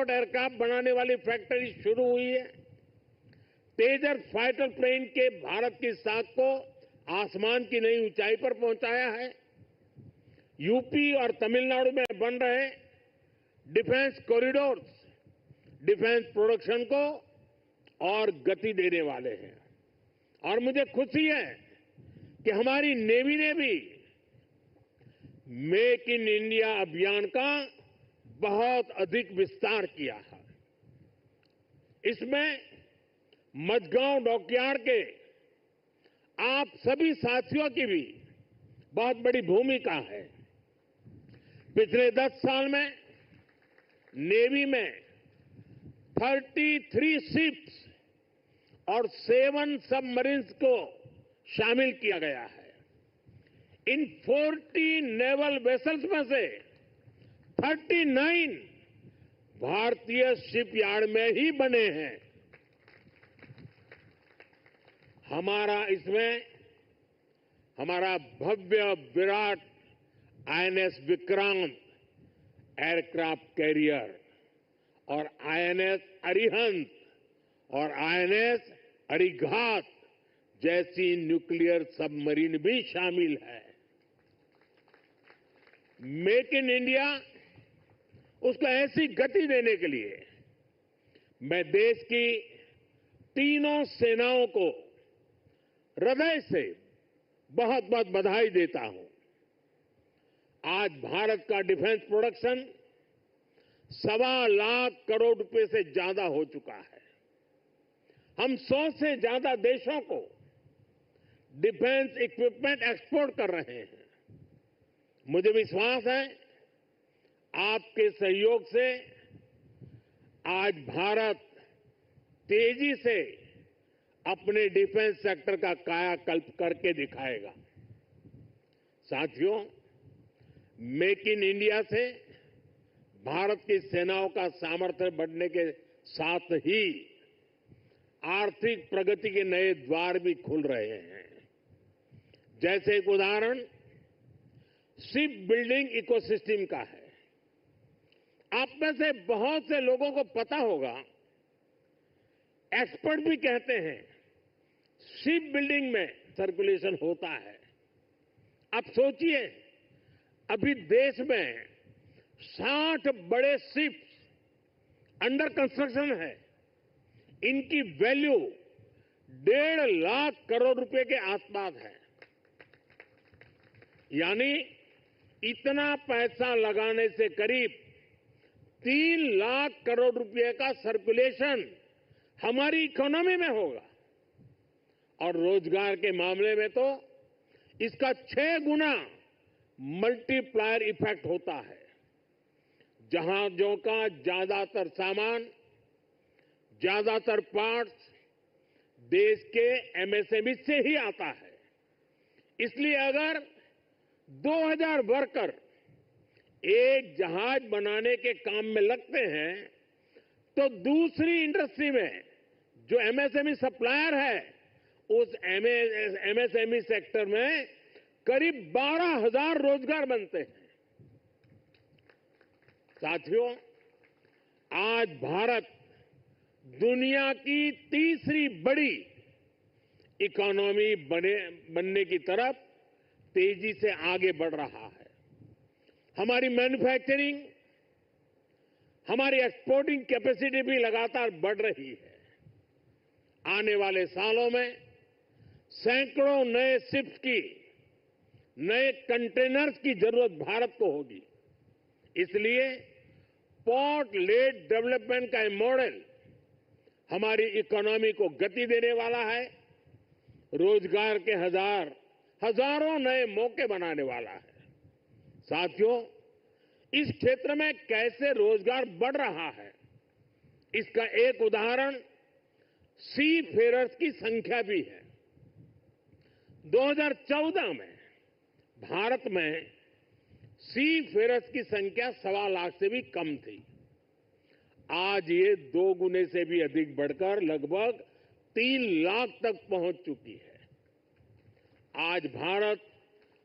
Aircraft बनाने वाली factory शुरू हुई है। तेजस फाइटर प्लेन के भारत की साख को आसमान की नई ऊंचाई पर पहुंचाया है। यूपी और तमिलनाडु में बन रहे डिफेंस कॉरिडोर्स डिफेंस प्रोडक्शन को और गति देने वाले हैं। और मुझे खुशी है कि हमारी नेवी ने भी मेक इन इंडिया अभियान का बहुत अधिक विस्तार किया है। इसमें मझगांव डॉकयार्ड के आप सभी साथियों की भी बहुत बड़ी भूमिका है। पिछले 10 साल में नेवी में 33 शिप्स और 7 सबमरीन्स को शामिल किया गया है। इन 40 नेवल वेसल्स में से 39 भारतीय शिपयार्ड में ही बने हैं। हमारा भव्य विराट आईएनएस विक्रांत एयरक्राफ्ट कैरियर और आईएनएस अरिहंत और आईएनएस अरिघात जैसी न्यूक्लियर सबमरीन भी शामिल है। मेक इन इंडिया उसको ऐसी गति देने के लिए मैं देश की तीनों सेनाओं को हृदय से बहुत बहुत बधाई देता हूं। आज भारत का डिफेंस प्रोडक्शन 1.25 लाख करोड़ रुपए से ज्यादा हो चुका है। हम 100 से ज्यादा देशों को डिफेंस इक्विपमेंट एक्सपोर्ट कर रहे हैं। मुझे विश्वास है आपके सहयोग से आज भारत तेजी से अपने डिफेंस सेक्टर का कायाकल्प करके दिखाएगा। साथियों, मेक इन इंडिया से भारत की सेनाओं का सामर्थ्य बढ़ने के साथ ही आर्थिक प्रगति के नए द्वार भी खुल रहे हैं। जैसे एक उदाहरण शिप बिल्डिंग इकोसिस्टम का है। आप में से बहुत से लोगों को पता होगा, एक्सपर्ट भी कहते हैं शिप बिल्डिंग में सर्कुलेशन होता है। अब सोचिए, अभी देश में 60 बड़े शिप्स अंडर कंस्ट्रक्शन है। इनकी वैल्यू 1.5 लाख करोड़ रुपए के आसपास है। यानी इतना पैसा लगाने से करीब 3 लाख करोड़ रुपए का सर्कुलेशन हमारी इकोनॉमी में होगा। और रोजगार के मामले में तो इसका 6 गुना मल्टीप्लायर इफेक्ट होता है। जहाजों का ज्यादातर सामान, ज्यादातर पार्ट्स देश के एमएसएमई से ही आता है। इसलिए अगर 2000 वर्कर एक जहाज बनाने के काम में लगते हैं तो दूसरी इंडस्ट्री में जो एमएसएमई सप्लायर है उस एमएसएमई सेक्टर में करीब 12,000 रोजगार बनते हैं। साथियों, आज भारत दुनिया की तीसरी बड़ी इकोनॉमी बनने की तरफ तेजी से आगे बढ़ रहा है। हमारी मैन्युफैक्चरिंग, हमारी एक्सपोर्टिंग कैपेसिटी भी लगातार बढ़ रही है। आने वाले सालों में सैकड़ों नए शिप्स की, नए कंटेनर्स की जरूरत भारत को होगी। इसलिए पोर्ट लेड डेवलपमेंट का मॉडल हमारी इकोनॉमी को गति देने वाला है, रोजगार के हजारों नए मौके बनाने वाला है। साथियों, इस क्षेत्र में कैसे रोजगार बढ़ रहा है, इसका एक उदाहरण सी फेरर्स की संख्या भी है। 2014 में भारत में सी फेरर्स की संख्या 1.25 लाख से भी कम थी। आज ये 2 गुने से भी अधिक बढ़कर लगभग 3 लाख तक पहुंच चुकी है। आज भारत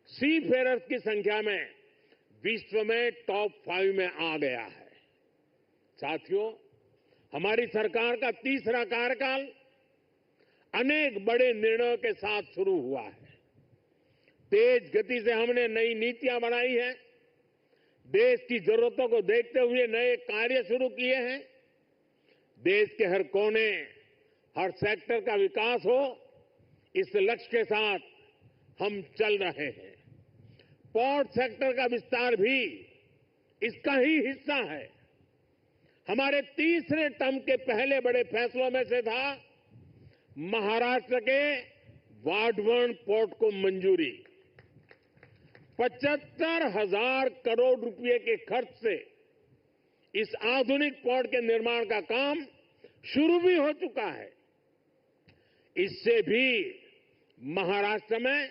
सी फेरर्स की संख्या में विश्व में टॉप 5 में आ गया है। साथियों, हमारी सरकार का तीसरा कार्यकाल अनेक बड़े निर्णयों के साथ शुरू हुआ है। तेज गति से हमने नई नीतियां बनाई हैं, देश की जरूरतों को देखते हुए नए कार्य शुरू किए हैं। देश के हर कोने, हर सेक्टर का विकास हो, इस लक्ष्य के साथ हम चल रहे हैं। पोर्ट सेक्टर का विस्तार भी इसका ही हिस्सा है। हमारे तीसरे टर्म के पहले बड़े फैसलों में से था महाराष्ट्र के वाढवण पोर्ट को मंजूरी। 75,000 करोड़ रुपए के खर्च से इस आधुनिक पोर्ट के निर्माण का काम शुरू भी हो चुका है। इससे भी महाराष्ट्र में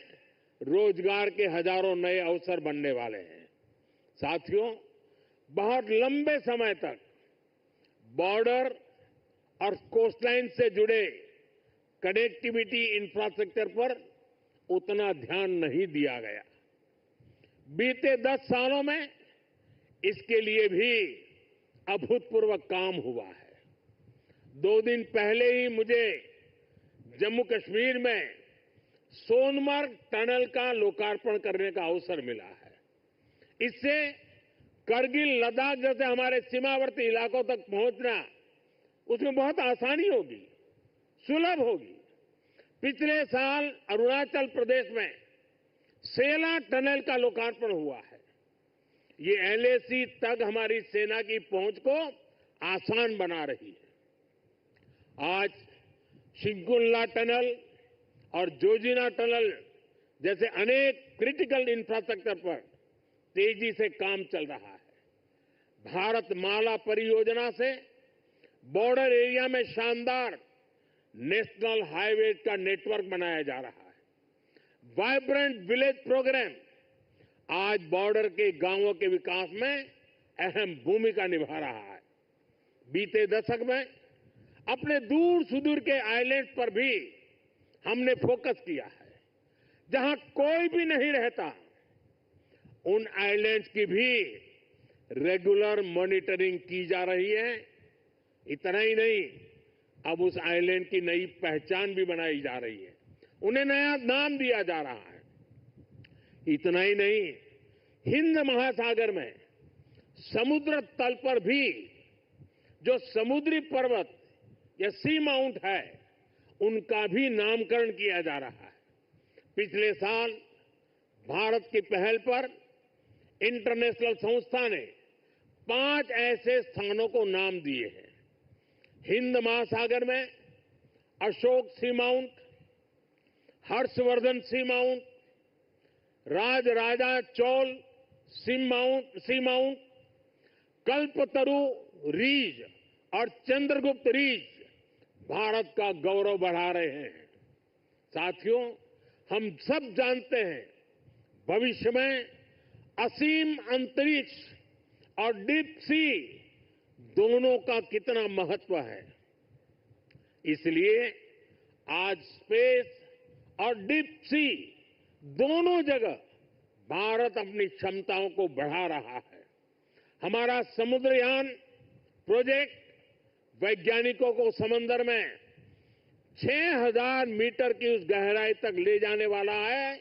रोजगार के हजारों नए अवसर बनने वाले हैं। साथियों, बहुत लंबे समय तक बॉर्डर और कोस्टलाइन से जुड़े कनेक्टिविटी इंफ्रास्ट्रक्चर पर उतना ध्यान नहीं दिया गया। बीते 10 सालों में इसके लिए भी अभूतपूर्व काम हुआ है। 2 दिन पहले ही मुझे जम्मू कश्मीर में सोनमर्ग टनल का लोकार्पण करने का अवसर मिला है। इससे करगिल, लद्दाख जैसे हमारे सीमावर्ती इलाकों तक पहुंचना, उसमें बहुत आसानी होगी, सुलभ होगी। पिछले साल अरुणाचल प्रदेश में सेला टनल का लोकार्पण हुआ है। ये एलएसी तक हमारी सेना की पहुंच को आसान बना रही है। आज शिंकुल्ला टनल और जोजिना टनल जैसे अनेक क्रिटिकल इंफ्रास्ट्रक्चर पर तेजी से काम चल रहा है। भारत माला परियोजना से बॉर्डर एरिया में शानदार नेशनल हाईवे का नेटवर्क बनाया जा रहा है। वाइब्रेंट विलेज प्रोग्राम आज बॉर्डर के गांवों के विकास में अहम भूमिका निभा रहा है। बीते दशक में अपने दूर सुदूर के आइलैंड पर भी हमने फोकस किया है। जहां कोई भी नहीं रहता, उन आइलैंड्स की भी रेगुलर मॉनिटरिंग की जा रही है। इतना ही नहीं, अब उस आइलैंड की नई पहचान भी बनाई जा रही है, उन्हें नया नाम दिया जा रहा है। इतना ही नहीं, हिंद महासागर में समुद्र तल पर भी जो समुद्री पर्वत या सी माउंट है, उनका भी नामकरण किया जा रहा है। पिछले साल भारत की पहल पर इंटरनेशनल संस्था ने 5 ऐसे स्थानों को नाम दिए हैं। हिंद महासागर में अशोक सी माउंट, हर्षवर्धन सी माउंट, राजराजा चोल सी माउंट, कल्पतरु रीज और चंद्रगुप्त रीज भारत का गौरव बढ़ा रहे हैं। साथियों, हम सब जानते हैं भविष्य में असीम अंतरिक्ष और डीप सी दोनों का कितना महत्व है। इसलिए आज स्पेस और डीप सी दोनों जगह भारत अपनी क्षमताओं को बढ़ा रहा है। हमारा समुद्रयान प्रोजेक्ट वैज्ञानिकों को समंदर में 6,000 मीटर की उस गहराई तक ले जाने वाला है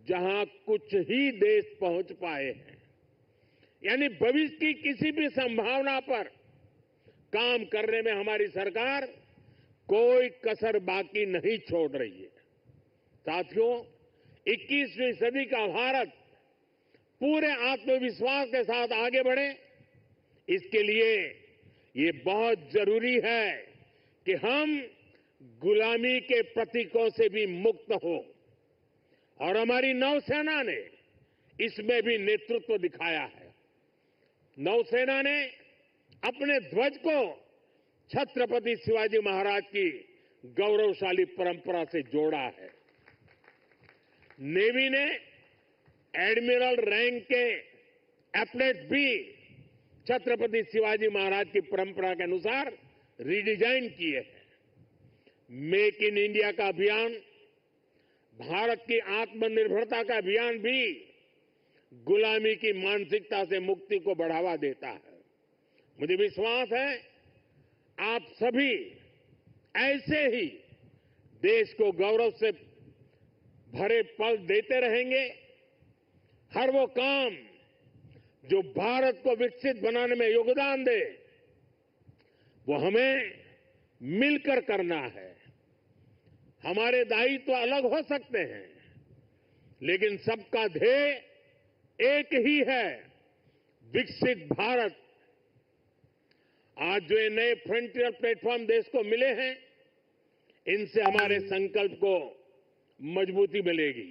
जहां कुछ ही देश पहुंच पाए हैं। यानी भविष्य की किसी भी संभावना पर काम करने में हमारी सरकार कोई कसर बाकी नहीं छोड़ रही है। साथियों, 21वीं सदी का भारत पूरे आत्मविश्वास के साथ आगे बढ़े, इसके लिए ये बहुत जरूरी है कि हम गुलामी के प्रतीकों से भी मुक्त हो। और हमारी नौसेना ने इसमें भी नेतृत्व दिखाया है। नौसेना ने अपने ध्वज को छत्रपति शिवाजी महाराज की गौरवशाली परंपरा से जोड़ा है। नेवी ने एडमिरल रैंक के एप्लेट भी छत्रपति शिवाजी महाराज की परंपरा के अनुसार रिडिजाइन किए हैं। मेक इन इंडिया का अभियान, भारत की आत्मनिर्भरता का अभियान भी गुलामी की मानसिकता से मुक्ति को बढ़ावा देता है। मुझे विश्वास है आप सभी ऐसे ही देश को गौरव से भरे पल देते रहेंगे। हर वो काम जो भारत को विकसित बनाने में योगदान दे, वो हमें मिलकर करना है। हमारे दायित्व अलग हो सकते हैं, लेकिन सबका ध्येय एक ही है, विकसित भारत। आज जो ये नए फ्रंटियर प्लेटफॉर्म देश को मिले हैं, इनसे हमारे संकल्प को मजबूती मिलेगी।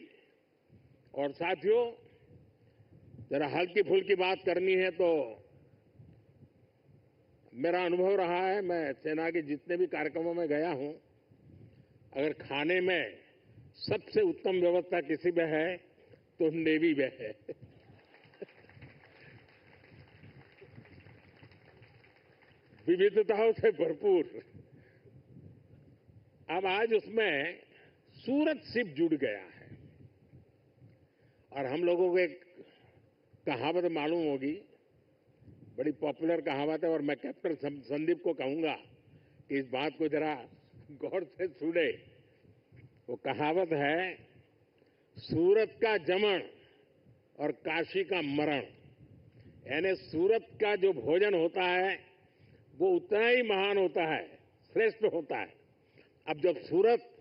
और साथियों, जरा हल्की फुल्की बात करनी है तो मेरा अनुभव रहा है, मैं सेना के जितने भी कार्यक्रमों में गया हूं, अगर खाने में सबसे उत्तम व्यवस्था किसी में है तो नेवी में है। विविधताओं से भरपूर। अब आज उसमें सूरत सिप जुड़ गया है और हम लोगों को एक कहावत मालूम होगी, बड़ी पॉपुलर कहावत है, और मैं कैप्टन संदीप को कहूंगा कि इस बात को जरा गौर से सुने। वो कहावत है, सूरत का जमण और काशी का मरण। यानी सूरत का जो भोजन होता है वो उतना ही महान होता है, श्रेष्ठ होता है। अब जब सूरत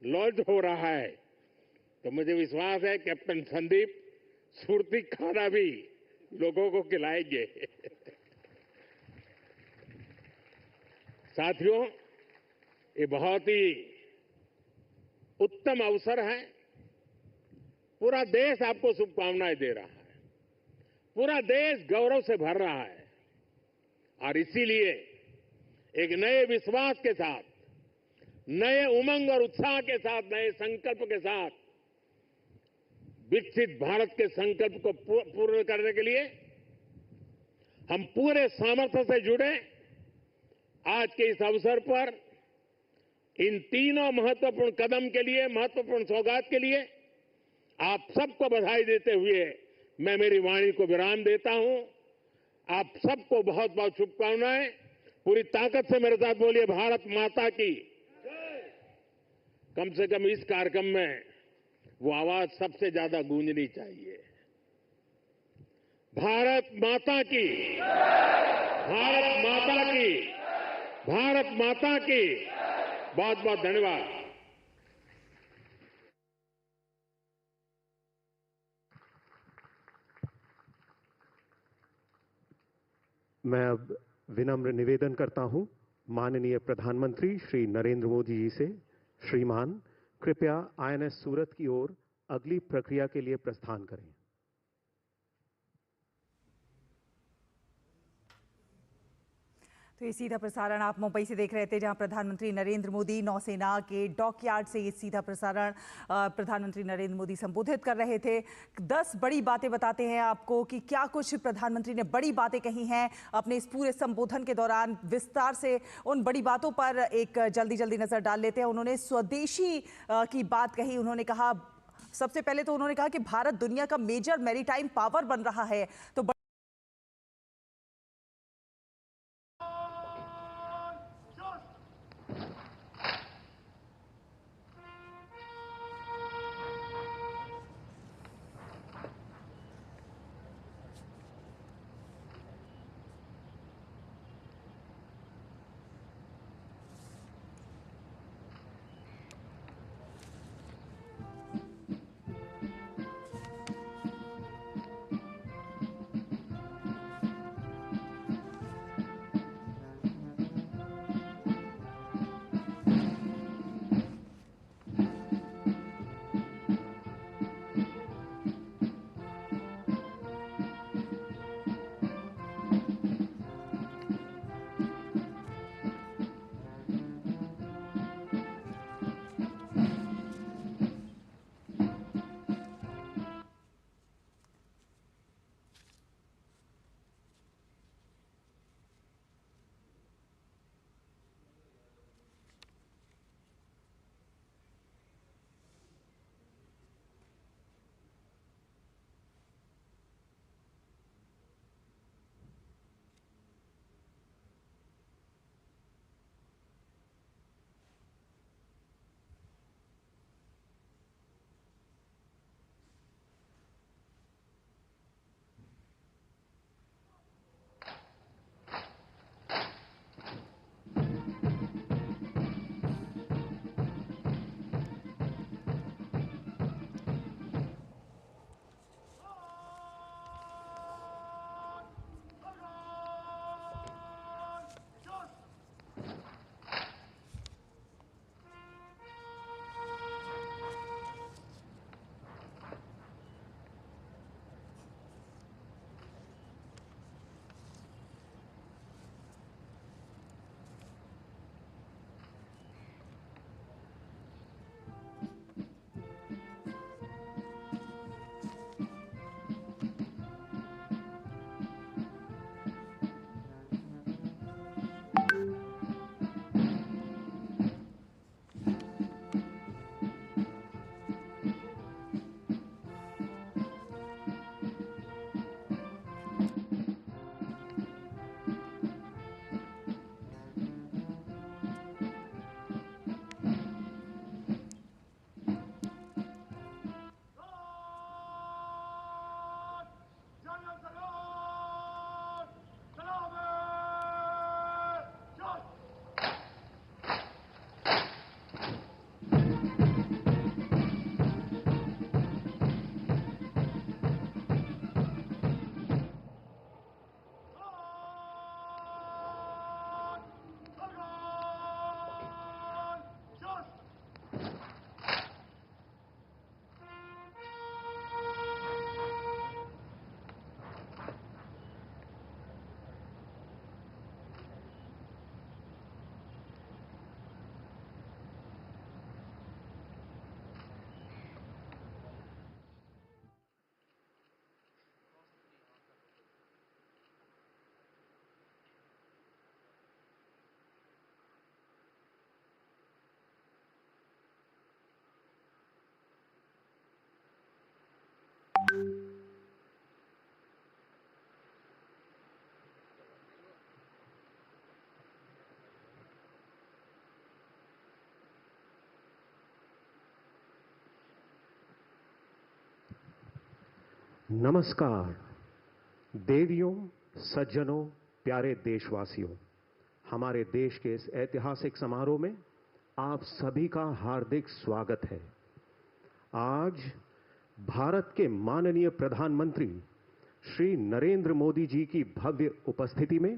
लॉन्च हो रहा है तो मुझे विश्वास है कैप्टन संदीप सुरती खाना भी लोगों को खिलाएंगे। साथियों, ये बहुत ही उत्तम अवसर है। पूरा देश आपको शुभकामनाएं दे रहा है, पूरा देश गौरव से भर रहा है, और इसीलिए एक नए विश्वास के साथ, नए उमंग और उत्साह के साथ, नए संकल्प के साथ विकसित भारत के संकल्प को पूर्ण करने के लिए हम पूरे सामर्थ्य से जुड़े। आज के इस अवसर पर इन तीनों महत्वपूर्ण कदम के लिए, महत्वपूर्ण सौगात के लिए आप सबको बधाई देते हुए मैं मेरी वाणी को विराम देता हूं। आप सबको बहुत बहुत शुभकामनाएं। पूरी ताकत से मेरे साथ बोलिए, भारत माता की। कम से कम इस कार्यक्रम में वो आवाज सबसे ज्यादा गूंजनी चाहिए। भारत माता की, भारत माता की, भारत माता की। बहुत बहुत धन्यवाद। मैं अब विनम्र निवेदन करता हूं माननीय प्रधानमंत्री श्री नरेंद्र मोदी जी से, श्रीमान कृपया आईएनएस सूरत की ओर अगली प्रक्रिया के लिए प्रस्थान करें। तो ये सीधा प्रसारण आप मुंबई से देख रहे थे, जहां प्रधानमंत्री नरेंद्र मोदी नौसेना के डॉकयार्ड से ये सीधा प्रसारण प्रधानमंत्री नरेंद्र मोदी संबोधित कर रहे थे। 10 बड़ी बातें बताते हैं आपको कि क्या कुछ प्रधानमंत्री ने बड़ी बातें कही हैं अपने इस पूरे संबोधन के दौरान। विस्तार से उन बड़ी बातों पर एक जल्दी नजर डाल लेते हैं। उन्होंने स्वदेशी की बात कही। उन्होंने कहा, सबसे पहले तो उन्होंने कहा कि भारत दुनिया का मेजर मैरीटाइम पावर बन रहा है। तो नमस्कार देवियों, सज्जनों, प्यारे देशवासियों। हमारे देश के इस ऐतिहासिक समारोह में आप सभी का हार्दिक स्वागत है। आज भारत के माननीय प्रधानमंत्री श्री नरेंद्र मोदी जी की भव्य उपस्थिति में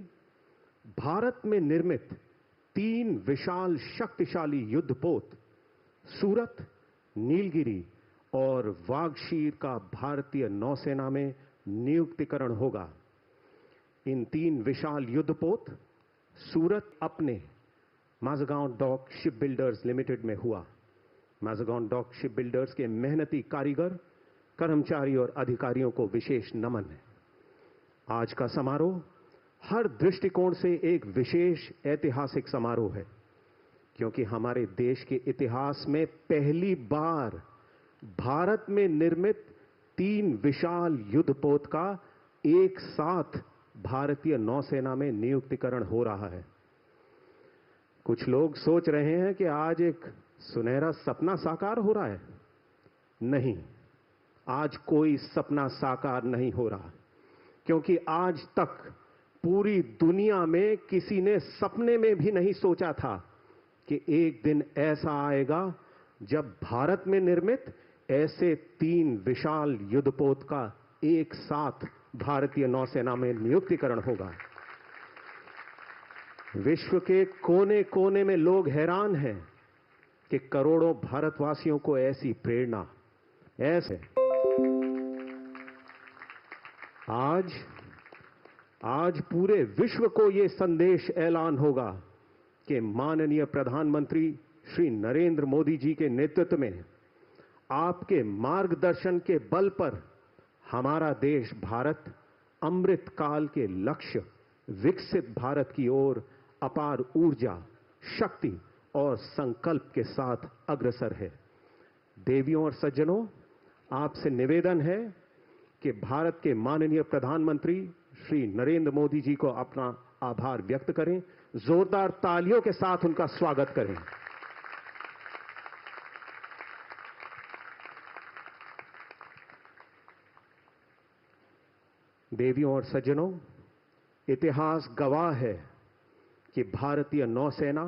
भारत में निर्मित 3 विशाल शक्तिशाली युद्धपोत सूरत, नीलगिरी और वागशीर का भारतीय नौसेना में नियुक्तिकरण होगा। इन 3 विशाल युद्धपोत सूरत अपने Mazagon dock ship builders limited में हुआ। माझगांव डॉक शिप बिल्डर्स के मेहनती कारीगर, कर्मचारी और अधिकारियों को विशेष नमन है। आज का समारोह हर दृष्टिकोण से एक विशेष ऐतिहासिक समारोह है, क्योंकि हमारे देश के इतिहास में पहली बार भारत में निर्मित 3 विशाल युद्धपोत का एक साथ भारतीय नौसेना में नियुक्तिकरण हो रहा है। कुछ लोग सोच रहे हैं कि आज एक सुनहरा सपना साकार हो रहा है। नहीं, आज कोई सपना साकार नहीं हो रहा, क्योंकि आज तक पूरी दुनिया में किसी ने सपने में भी नहीं सोचा था कि एक दिन ऐसा आएगा जब भारत में निर्मित ऐसे 3 विशाल युद्धपोत का एक साथ भारतीय नौसेना में नियुक्तिकरण होगा। विश्व के कोने कोने में लोग हैरान हैं कि करोड़ों भारतवासियों को ऐसी प्रेरणा, ऐसे आज पूरे विश्व को यह संदेश ऐलान होगा कि माननीय प्रधानमंत्री श्री नरेंद्र मोदी जी के नेतृत्व में आपके मार्गदर्शन के बल पर हमारा देश भारत अमृत काल के लक्ष्य विकसित भारत की ओर अपार ऊर्जा, शक्ति और संकल्प के साथ अग्रसर है। देवियों और सज्जनों, आपसे निवेदन है कि भारत के माननीय प्रधानमंत्री श्री नरेंद्र मोदी जी को अपना आभार व्यक्त करें। जोरदार तालियों के साथ उनका स्वागत करें। देवियों और सज्जनों, इतिहास गवाह है कि भारतीय नौसेना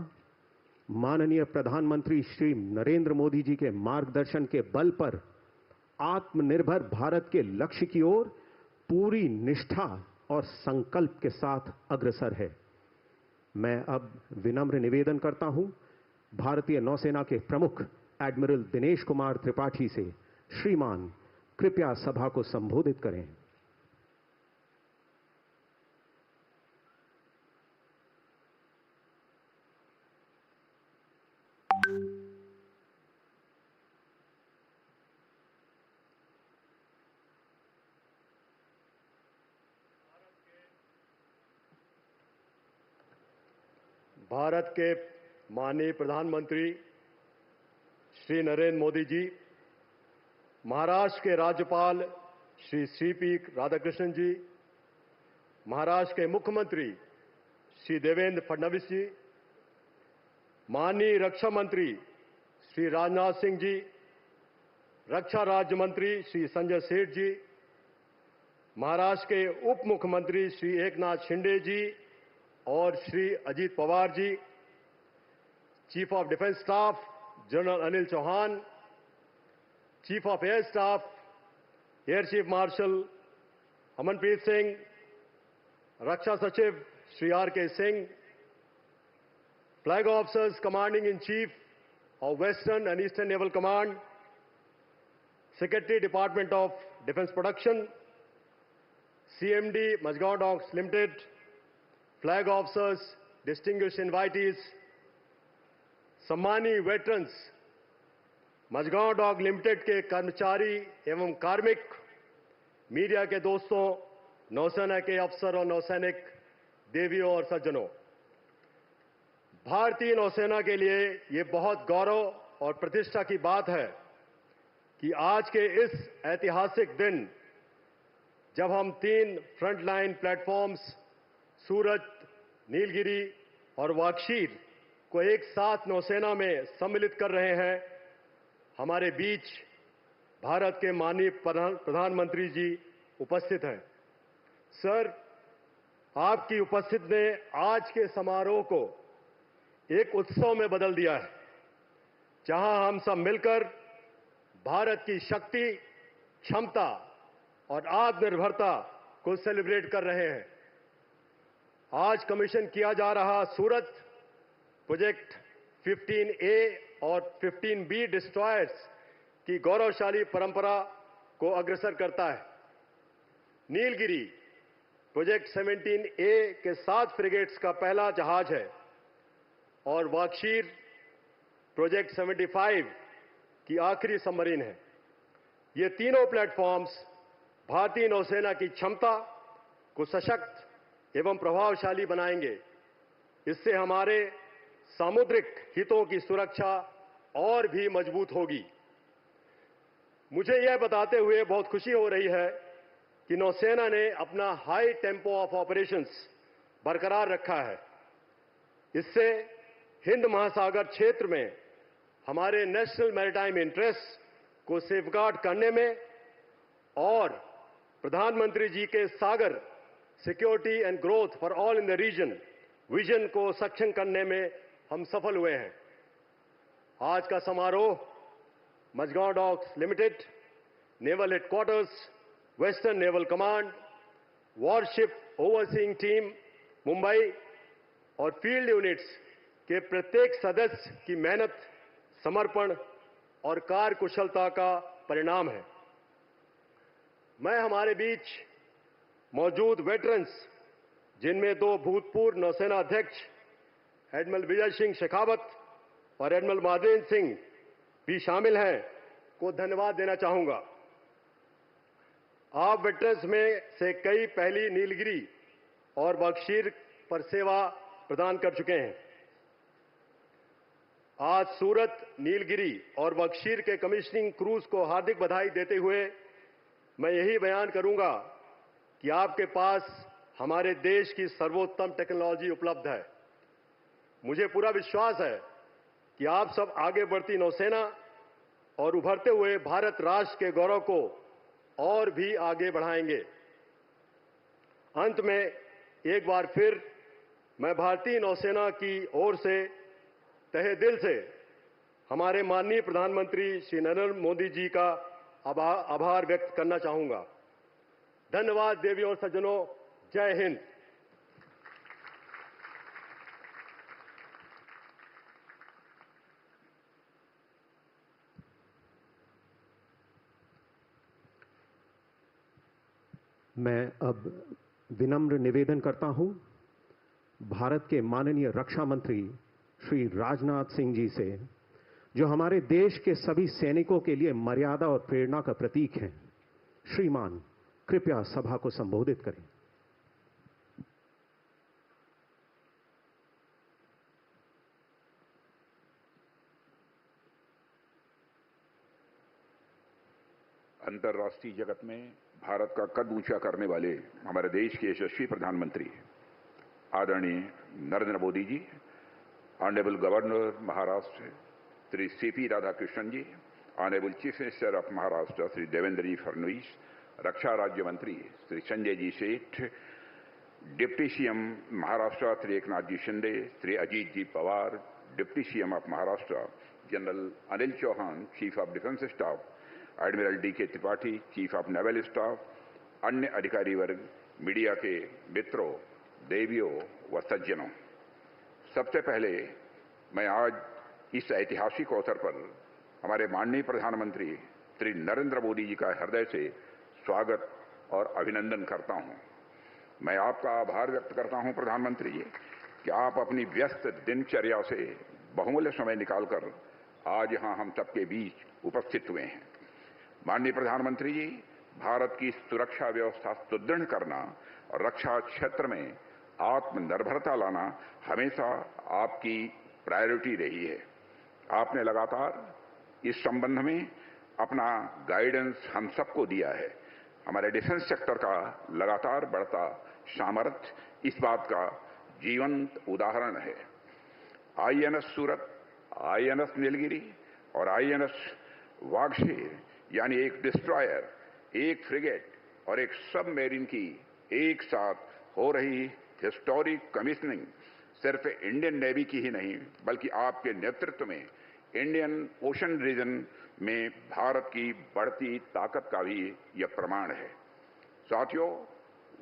माननीय प्रधानमंत्री श्री नरेंद्र मोदी जी के मार्गदर्शन के बल पर आत्मनिर्भर भारत के लक्ष्य की ओर पूरी निष्ठा और संकल्प के साथ अग्रसर है। मैं अब विनम्र निवेदन करता हूं भारतीय नौसेना के प्रमुख एडमिरल दिनेश कुमार त्रिपाठी से, श्रीमान कृपया सभा को संबोधित करें। भारत के माननीय प्रधानमंत्री श्री नरेंद्र मोदी जी, महाराष्ट्र के राज्यपाल श्री सीपी राधाकृष्णन जी, महाराष्ट्र के मुख्यमंत्री श्री देवेंद्र फडणवीस जी, माननीय रक्षा मंत्री श्री राजनाथ सिंह जी, रक्षा राज्य मंत्री श्री संजय सेठ जी, महाराष्ट्र के उप मुख्यमंत्री श्री एकनाथ शिंदे जी और Shri Ajit Pawar ji, chief of defence staff general Anil Chauhan, chief of air staff air chief marshal Amanpreet Singh, रक्षा सचिव Shri R K. Singh, flag officers commanding in chief of western and eastern naval command, secretary department of defence production, CMD Mazgaon Docks Limited, flag officers, distinguished invitees, सम्मानीय veterans, Mazgaon dock limited के कर्मचारी एवं कार्मिक, media के दोस्तों, नौसेना के अफसर और नौसैनिक, देवियों और सज्जनों, भारतीय नौसेना के लिए ये बहुत गौरव और प्रतिष्ठा की बात है कि आज के इस ऐतिहासिक दिन जब हम 3 फ्रंटलाइन प्लेटफॉर्म्स सूरत, नीलगिरी और वागशीर को एक साथ नौसेना में सम्मिलित कर रहे हैं, हमारे बीच भारत के माननीय प्रधानमंत्री जी उपस्थित हैं। सर, आपकी उपस्थिति ने आज के समारोह को एक उत्सव में बदल दिया है, जहां हम सब मिलकर भारत की शक्ति, क्षमता और आत्मनिर्भरता को सेलिब्रेट कर रहे हैं। आज कमीशन किया जा रहा सूरत प्रोजेक्ट 15A और 15B डिस्ट्रॉयर्स की गौरवशाली परंपरा को अग्रसर करता है। नीलगिरी प्रोजेक्ट 17A के 7 फ्रिगेट्स का पहला जहाज है और वाक्षीर प्रोजेक्ट 75 की आखिरी सबमरीन है। ये तीनों प्लेटफॉर्म्स भारतीय नौसेना की क्षमता को सशक्त एवं प्रभावशाली बनाएंगे। इससे हमारे सामुद्रिक हितों की सुरक्षा और भी मजबूत होगी। मुझे यह बताते हुए बहुत खुशी हो रही है कि नौसेना ने अपना हाई टेम्पो ऑफ ऑपरेशंस बरकरार रखा है। इससे हिंद महासागर क्षेत्र में हमारे नेशनल मैरीटाइम इंटरेस्ट को सेफगार्ड करने में और प्रधानमंत्री जी के SAGAR security and growth for all in the region vision को सक्षम करने में हम सफल हुए हैं। आज का समारोह Mazagon docks limited, naval headquarters, western naval command, warship overseeing team Mumbai और फील्ड यूनिट्स के प्रत्येक सदस्य की मेहनत, समर्पण और कार्यकुशलता का परिणाम है। मैं हमारे बीच मौजूद वेटरन्स, जिनमें 2 भूतपूर्व नौसेना अध्यक्ष एडमिरल विजय सिंह शेखावत और एडमिरल महादेव सिंह भी शामिल हैं, को धन्यवाद देना चाहूंगा। आप वेटरन्स में से कई पहली नीलगिरी और बख्शीर पर सेवा प्रदान कर चुके हैं। आज सूरत, नीलगिरी और बख्शीर के कमीशनिंग क्रूज को हार्दिक बधाई देते हुए मैं यही बयान करूंगा कि आपके पास हमारे देश की सर्वोत्तम टेक्नोलॉजी उपलब्ध है। मुझे पूरा विश्वास है कि आप सब आगे बढ़ती नौसेना और उभरते हुए भारत राष्ट्र के गौरव को और भी आगे बढ़ाएंगे। अंत में एक बार फिर मैं भारतीय नौसेना की ओर से तहे दिल से हमारे माननीय प्रधानमंत्री श्री नरेंद्र मोदी जी का आभार व्यक्त करना चाहूंगा। धन्यवाद देवियों और सज्जनों। जय हिंद। मैं अब विनम्र निवेदन करता हूं भारत के माननीय रक्षा मंत्री श्री राजनाथ सिंह जी से, जो हमारे देश के सभी सैनिकों के लिए मर्यादा और प्रेरणा का प्रतीक हैं। श्रीमान, कृपया सभा को संबोधित करें। अंतर्राष्ट्रीय जगत में भारत का कद ऊंचा करने वाले हमारे देश के यशस्वी प्रधानमंत्री आदरणीय Narendra Modi ji, honourable governor Maharashtra Shri C P Radhakrishnan ji, honourable chief minister of Maharashtra Shri Devendra ji Fadnavis, रक्षा राज्य मंत्री Shri Sanjay ji Seth, deputy CM Maharashtra Shri Eknath ji Shinde, Shri Ajit ji Pawar, deputy CM of Maharashtra general Anil Chauhan, chief of defence staff admiral D K. Tripathi, chief of naval staff, अन्य अधिकारी वर्ग, मीडिया के मित्रों, देवियों व सज्जनों, सबसे पहले मैं आज इस ऐतिहासिक अवसर पर हमारे माननीय प्रधानमंत्री श्री नरेंद्र मोदी जी का हृदय से स्वागत और अभिनंदन करता हूं। मैं आपका आभार व्यक्त करता हूं प्रधानमंत्री जी कि आप अपनी व्यस्त दिनचर्या से बहुमूल्य समय निकालकर आज यहां हम सबके बीच उपस्थित हुए हैं। माननीय प्रधानमंत्री जी, भारत की सुरक्षा व्यवस्था सुदृढ़ करना और रक्षा क्षेत्र में आत्मनिर्भरता लाना हमेशा आपकी प्रायोरिटी रही है। आपने लगातार इस संबंध में अपना गाइडेंस हम सबको दिया है। हमारे डिफेंस सेक्टर का लगातार बढ़ता सामर्थ्य इस बात का जीवंत उदाहरण है। आईएनएस सूरत, आईएनएस नीलगिरी और आईएनएस वाक्षीर यानी एक डिस्ट्रॉयर, एक फ्रिगेट, और एक सबमरीन की एक साथ हो रही हिस्टोरिक कमीशनिंग सिर्फ इंडियन नेवी की ही नहीं बल्कि आपके नेतृत्व में इंडियन ओशन रीजन में भारत की बढ़ती ताकत का भी यह प्रमाण है। साथियों,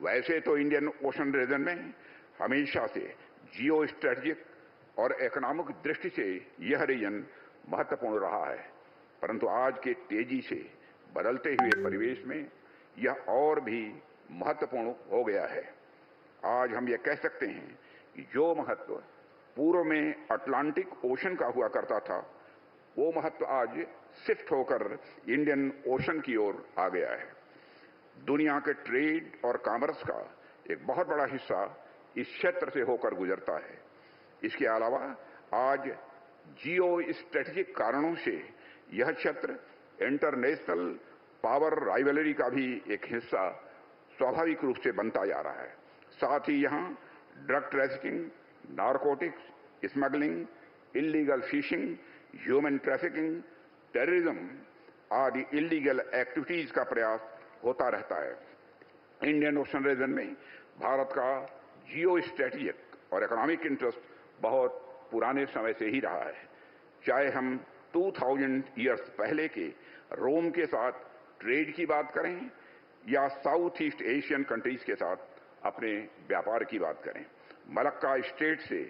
वैसे तो इंडियन ओशन रीजन में हमेशा से जियो स्ट्रेटेजिक और इकोनॉमिक दृष्टि से यह रीजन महत्वपूर्ण रहा है, परंतु आज के तेजी से बदलते हुए परिवेश में यह और भी महत्वपूर्ण हो गया है। आज हम यह कह सकते हैं कि जो महत्व पूर्व में अटलांटिक ओशन का हुआ करता था, वो महत्व आज शिफ्ट होकर इंडियन ओशन की ओर आ गया है। दुनिया के ट्रेड और कॉमर्स का एक बहुत बड़ा हिस्सा इस क्षेत्र से होकर गुजरता है। इसके अलावा आज जियो स्ट्रेटेजिक कारणों से यह क्षेत्र इंटरनेशनल पावर राइवलरी का भी एक हिस्सा स्वाभाविक रूप से बनता जा रहा है। साथ ही यहाँ drug trafficking, narcotics, smuggling, illegal fishing, human trafficking, terrorism आदि इलीगल एक्टिविटीज का प्रयास होता रहता है। इंडियन ओशन रीजन में भारत का जियो स्ट्रेटेजिक और इकोनॉमिक इंटरेस्ट बहुत पुराने समय से ही रहा है। चाहे हम 2000 ईयर्स पहले के रोम के साथ ट्रेड की बात करें या साउथ ईस्ट एशियन कंट्रीज के साथ अपने व्यापार की बात करें। मलक्का स्टेट से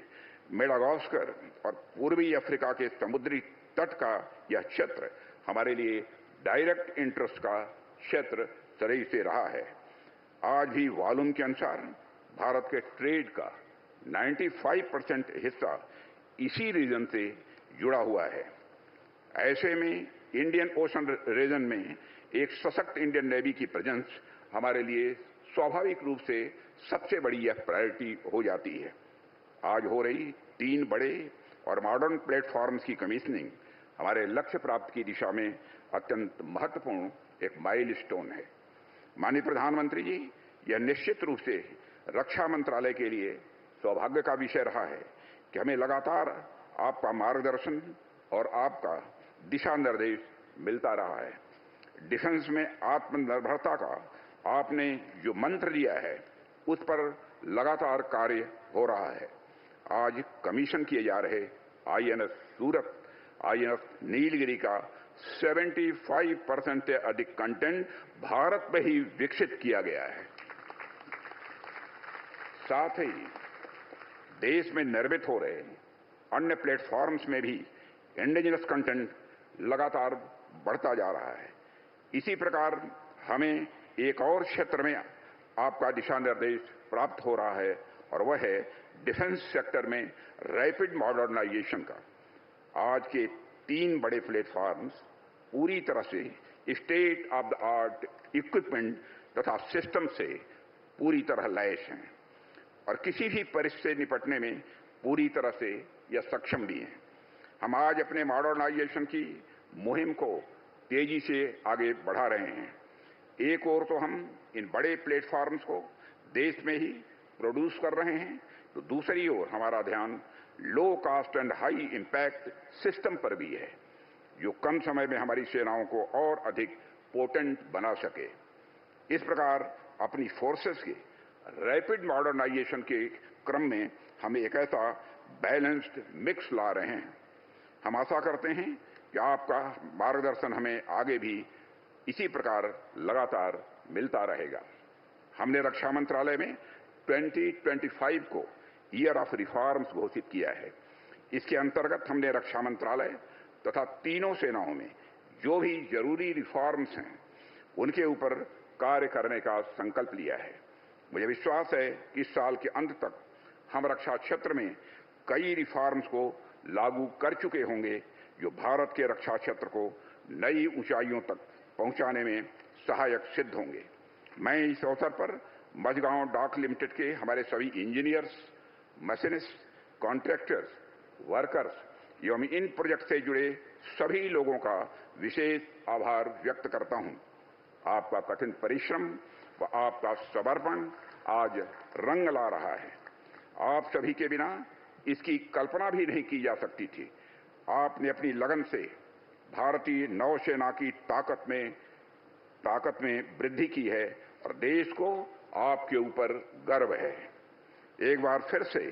मेडागास्कर और पूर्वी अफ्रीका के समुद्री तट का यह क्षेत्र हमारे लिए डायरेक्ट इंटरेस्ट का क्षेत्र तरह से रहा है। आज भी वॉल्यूम के अनुसार भारत के ट्रेड का 95% हिस्सा इसी रीजन से जुड़ा हुआ है। ऐसे में इंडियन ओशन रीजन में एक सशक्त इंडियन नेवी की प्रेजेंस हमारे लिए स्वाभाविक रूप से सबसे बड़ी यह प्रायोरिटी हो जाती है। आज हो रही 3 बड़े और मॉडर्न प्लेटफॉर्म्स की कमीशनिंग हमारे लक्ष्य प्राप्ति की दिशा में अत्यंत महत्वपूर्ण एक माइलस्टोन है। माननीय प्रधानमंत्री जी, यह निश्चित रूप से रक्षा मंत्रालय के लिए सौभाग्य का विषय रहा है कि हमें लगातार आपका मार्गदर्शन और आपका दिशा निर्देश मिलता रहा है। डिफेंस में आत्मनिर्भरता का आपने जो मंत्र दिया है, उस पर लगातार कार्य हो रहा है। आज कमीशन किए जा रहे आईएनएस सूरत, आईएनएस नीलगिरी का 75% से अधिक कंटेंट भारत में ही विकसित किया गया है। साथ ही देश में निर्मित हो रहे अन्य प्लेटफॉर्म्स में भी इंडिजिनस कंटेंट लगातार बढ़ता जा रहा है। इसी प्रकार हमें एक और क्षेत्र में आपका दिशा निर्देश प्राप्त हो रहा है और वह है डिफेंस सेक्टर में रैपिड मॉडर्नाइजेशन का। आज के 3 बड़े प्लेटफॉर्म्स पूरी तरह से state of the art equipment तथा सिस्टम से पूरी तरह लैस हैं और किसी भी परिस्थिति से निपटने में पूरी तरह से यह सक्षम भी हैं। हम आज अपने मॉडर्नाइजेशन की मुहिम को तेजी से आगे बढ़ा रहे हैं। एक ओर तो हम इन बड़े प्लेटफॉर्म्स को देश में ही प्रोड्यूस कर रहे हैं, तो दूसरी ओर हमारा ध्यान low cost and high impact system पर भी है, जो कम समय में हमारी सेनाओं को और अधिक पोटेंट बना सके। इस प्रकार अपनी फोर्सेस के रैपिड मॉडर्नाइजेशन के क्रम में हम एक ऐसा बैलेंस्ड मिक्स ला रहे हैं। हम आशा करते हैं कि आपका मार्गदर्शन हमें आगे भी इसी प्रकार लगातार मिलता रहेगा। हमने रक्षा मंत्रालय में 2025 को ईयर ऑफ रिफॉर्म्स घोषित किया है। इसके अंतर्गत हमने रक्षा मंत्रालय तथा तीनों सेनाओं में जो भी जरूरी रिफॉर्म्स हैं, उनके ऊपर कार्य करने का संकल्प लिया है। मुझे विश्वास है कि इस साल के अंत तक हम रक्षा क्षेत्र में कई रिफॉर्म्स को लागू कर चुके होंगे, जो भारत के रक्षा क्षेत्र को नई ऊंचाइयों तक पहुंचाने में सहायक सिद्ध होंगे। मैं इस अवसर पर मझगांव डॉक लिमिटेड के हमारे सभी इंजीनियर्स, मशीनिस्ट, कॉन्ट्रैक्टर्स, वर्कर्स एवं इन प्रोजेक्ट से जुड़े सभी लोगों का विशेष आभार व्यक्त करता हूं। आपका कठिन परिश्रम व आपका समर्पण आज रंग ला रहा है। आप सभी के बिना इसकी कल्पना भी नहीं की जा सकती थी। आपने अपनी लगन से भारतीय नौसेना की ताकत में वृद्धि की है और देश को आपके ऊपर गर्व है। एक बार फिर से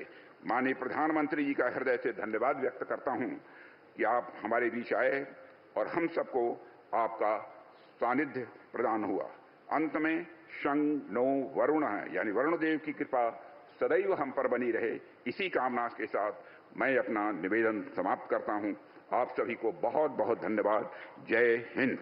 माननीय प्रधानमंत्री जी का हृदय से धन्यवाद व्यक्त करता हूं कि आप हमारे बीच आए और हम सबको आपका सानिध्य प्रदान हुआ। अंत में शं नो वरुण है, यानी वरुण देव की कृपा सदैव हम पर बनी रहे, इसी कामना के साथ मैं अपना निवेदन समाप्त करता हूं। आप सभी को बहुत बहुत धन्यवाद। जय हिंद।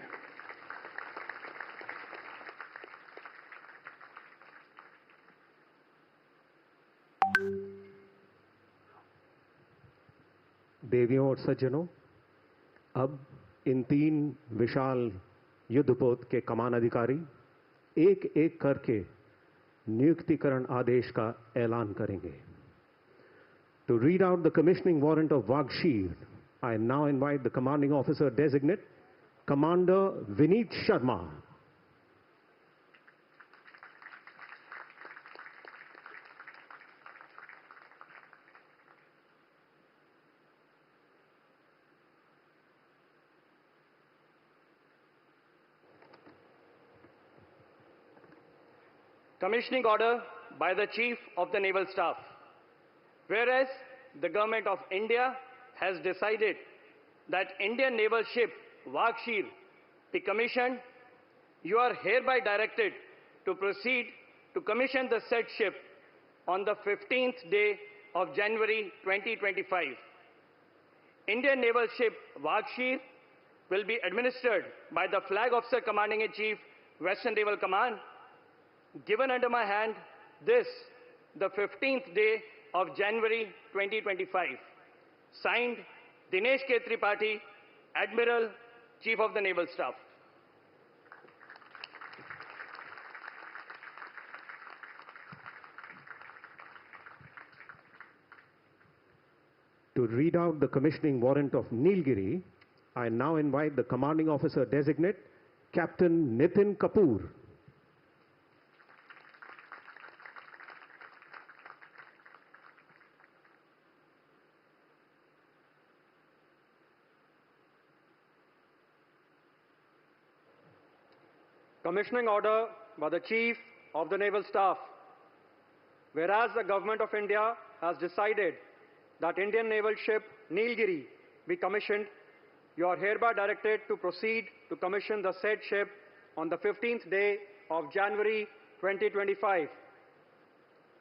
देवियों और सज्जनों, अब इन 3 विशाल युद्धपोत के कमान अधिकारी एक एक करके नियुक्तिकरण आदेश का ऐलान करेंगे। To read out the commissioning warrant of Wagshir, I now invite the commanding officer designate, Commander Vineet Sharma. Commissioning order by the Chief of the Naval Staff. Whereas the Government of India has decided that Indian naval ship Wagshir be commissioned, you are hereby directed to proceed to commission the said ship on the 15th day of January 2025. Indian naval ship Wagshir will be administered by the Flag Officer Commanding-in-Chief, Western Naval Command, given under my hand this, the 15th day of January 2025. Signed, Dinesh K. Tripathi, Admiral, Chief of the Naval Staff. To read out the commissioning warrant of Nilgiri, I now invite the commanding officer designate, Captain Nitin Kapoor. Commissioning order by the Chief of the Naval Staff. Whereas the Government of India has decided that Indian naval ship Nilgiri be commissioned, you are hereby directed to proceed to commission the said ship on the 15th day of January 2025.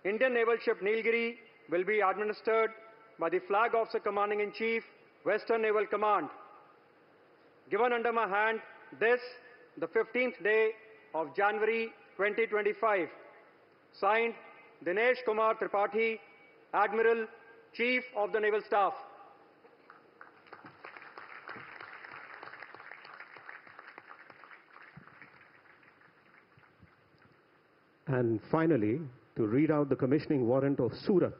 Indian naval ship Nilgiri will be administered by the Flag Officer Commanding-in-Chief, Western Naval Command. Given under my hand this, the 15th day of January 2025. Signed, Dinesh Kumar Tripathi, Admiral, Chief of the Naval Staff. And finally, to read out the commissioning warrant of Surat,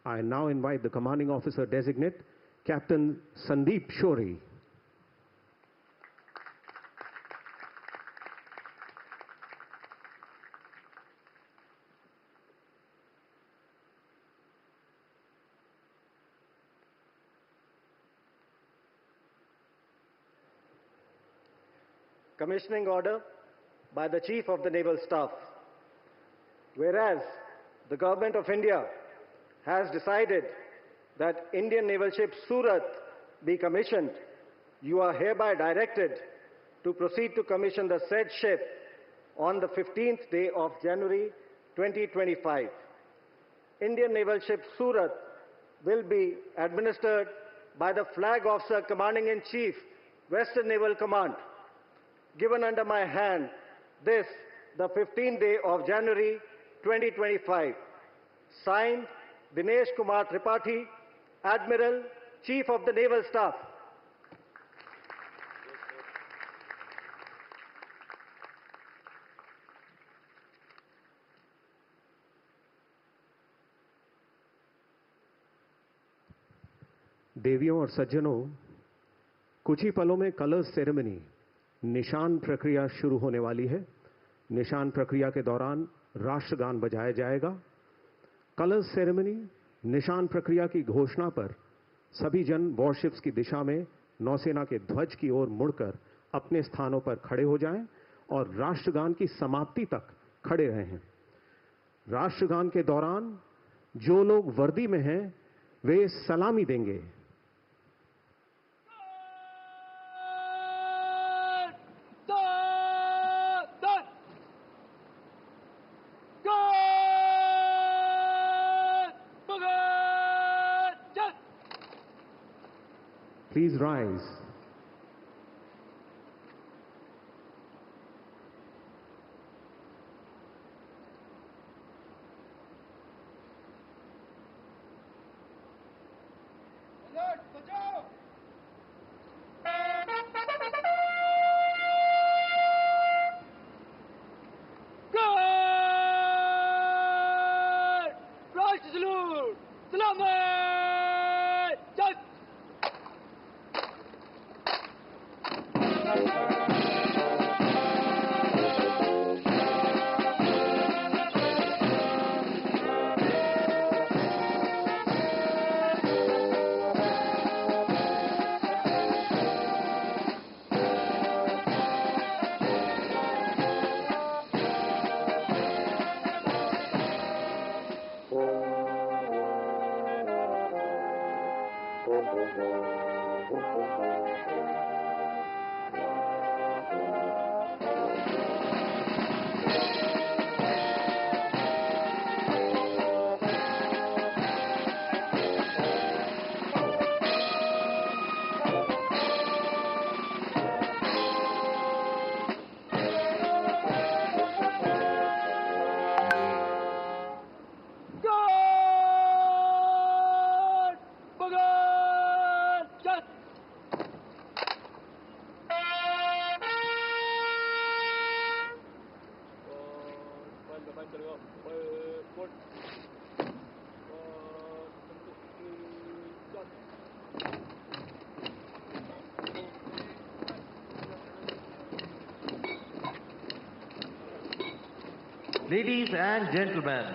I now invite the commanding officer designate, Captain Sandeep Shori. Commissioning order by the Chief of the Naval Staff. Whereas the Government of India has decided that Indian naval ship Surat be commissioned, you are hereby directed to proceed to commission the said ship on the 15th day of January 2025. Indian naval ship Surat will be administered by the Flag Officer Commanding-in-Chief, Western Naval Command. Given under my hand this, the 15th day of January 2025. Signed, Dinesh Kumar Tripathi, Admiral, Chief of the Naval Staff. देवियों और सज्जनों, कुछ ही पलों में colours ceremony निशान प्रक्रिया शुरू होने वाली है। निशान प्रक्रिया के दौरान राष्ट्रगान बजाया जाएगा। कलर्स सेरेमनी निशान प्रक्रिया की घोषणा पर सभी जन वॉरशिप्स की दिशा में नौसेना के ध्वज की ओर मुड़कर अपने स्थानों पर खड़े हो जाएं और राष्ट्रगान की समाप्ति तक खड़े रहें। राष्ट्रगान के दौरान जो लोग वर्दी में हैं वे सलामी देंगे। Please rise. Ladies and gentlemen,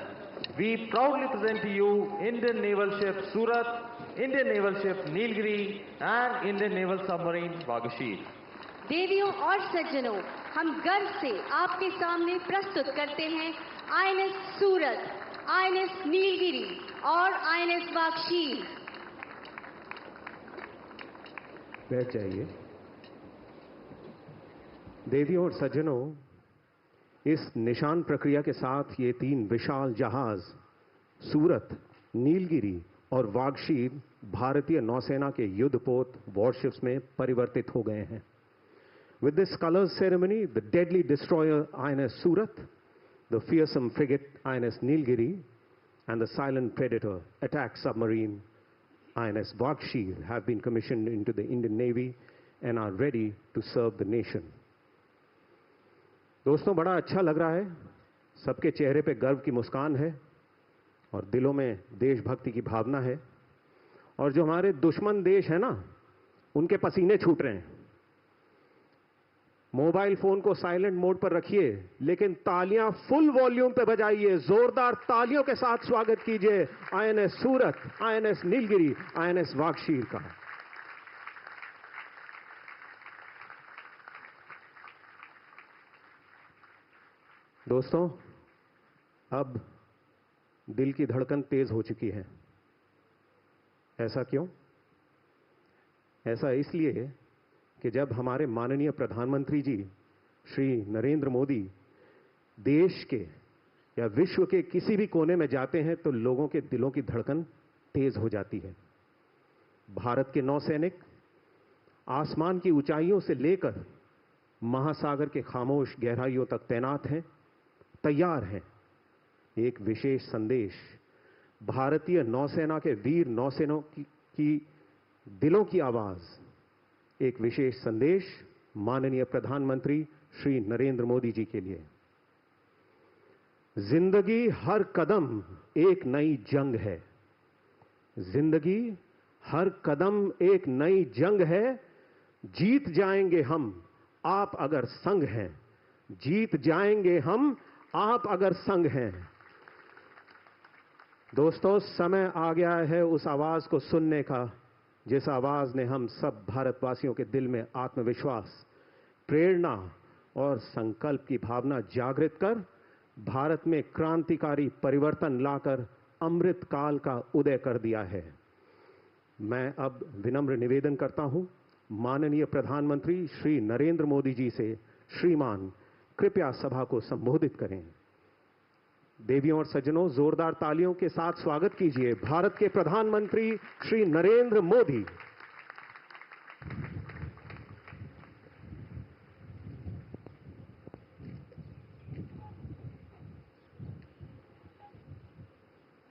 we proudly present to you Indian Naval Ship Surat, Indian Naval Ship Nilgiri and Indian Naval Submarine Vagashir. देवियों और सज्जनों, हम गर्व से आपके सामने प्रस्तुत करते हैं आईएनएस सूरत, आईएनएस नीलगिरी और आईएनएस वागशीर। बैठ जाइए। देवियों और सज्जनों, इस निशान प्रक्रिया के साथ ये 3 विशाल जहाज सूरत, नीलगिरी और वागशीर भारतीय नौसेना के युद्धपोत वॉरशिप्स में परिवर्तित हो गए हैं। With this colors ceremony, the deadly destroyer INS Surat, the fearsome frigate INS Nilgiri, and the silent predator attack submarine INS Vagshir have been commissioned into the Indian Navy and are ready to serve the nation. दोस्तों, बड़ा अच्छा लग रहा है। सबके चेहरे पे गर्व की मुस्कान है और दिलों में देशभक्ति की भावना है। और जो हमारे दुश्मन देश है ना, उनके पसीने छूट रहे हैं। मोबाइल फोन को साइलेंट मोड पर रखिए, लेकिन तालियां फुल वॉल्यूम पे बजाइए। जोरदार तालियों के साथ स्वागत कीजिए आईएनएस सूरत, आईएनएस नीलगिरी, आईएनएस वागशीर का। दोस्तों, अब दिल की धड़कन तेज हो चुकी है। ऐसा क्यों? ऐसा इसलिए कि जब हमारे माननीय प्रधानमंत्री जी श्री नरेंद्र मोदी देश के या विश्व के किसी भी कोने में जाते हैं तो लोगों के दिलों की धड़कन तेज हो जाती है। भारत के नौसैनिक आसमान की ऊंचाइयों से लेकर महासागर के खामोश गहराइयों तक तैनात हैं, तैयार हैं। एक विशेष संदेश भारतीय नौसेना के वीर नौसेनों की दिलों की आवाज, एक विशेष संदेश माननीय प्रधानमंत्री श्री नरेंद्र मोदी जी के लिए। जिंदगी हर कदम एक नई जंग है। जिंदगी हर कदम एक नई जंग है। जीत जाएंगे हम, आप अगर संग हैं। जीत जाएंगे हम, आप अगर संग हैं। दोस्तों, समय आ गया है उस आवाज को सुनने का, जिस आवाज ने हम सब भारतवासियों के दिल में आत्मविश्वास, प्रेरणा और संकल्प की भावना जागृत कर भारत में क्रांतिकारी परिवर्तन लाकर अमृत काल का उदय कर दिया है। मैं अब विनम्र निवेदन करता हूं माननीय प्रधानमंत्री श्री नरेंद्र मोदी जी से, श्रीमान कृपया सभा को संबोधित करें। देवियों और सज्जनों, जोरदार तालियों के साथ स्वागत कीजिए भारत के प्रधानमंत्री श्री नरेंद्र मोदी।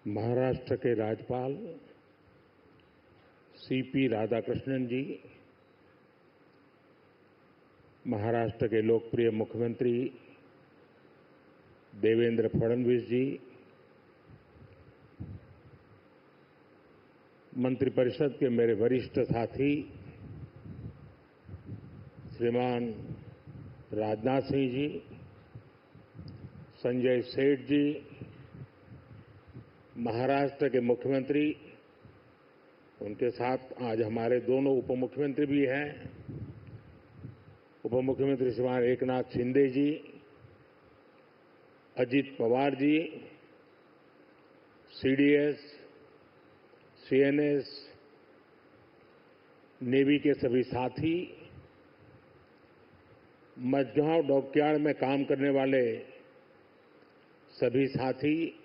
महाराष्ट्र के राज्यपाल सीपी राधाकृष्णन जी, महाराष्ट्र के लोकप्रिय मुख्यमंत्री देवेंद्र फडणवीस जी, मंत्रिपरिषद के मेरे वरिष्ठ साथी श्रीमान राजनाथ सिंह जी, संजय सेठ जी, महाराष्ट्र के मुख्यमंत्री, उनके साथ आज हमारे दोनों उप मुख्यमंत्री भी हैं, उप मुख्यमंत्री श्रीमान एकनाथ शिंदे जी, Ajit Pawar ji, CDS, CNS, navy के सभी साथी, मझगांव डॉकयार्ड में काम करने वाले सभी साथी,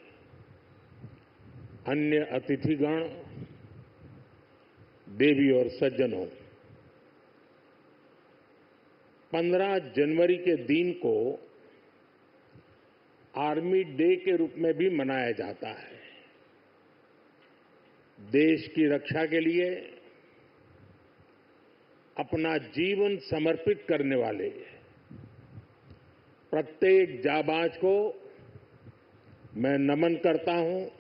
अन्य अतिथिगण, देवी और सज्जनों, 15 जनवरी के दिन को आर्मी डे के रूप में भी मनाया जाता है। देश की रक्षा के लिए अपना जीवन समर्पित करने वाले प्रत्येक जाबाज को मैं नमन करता हूं।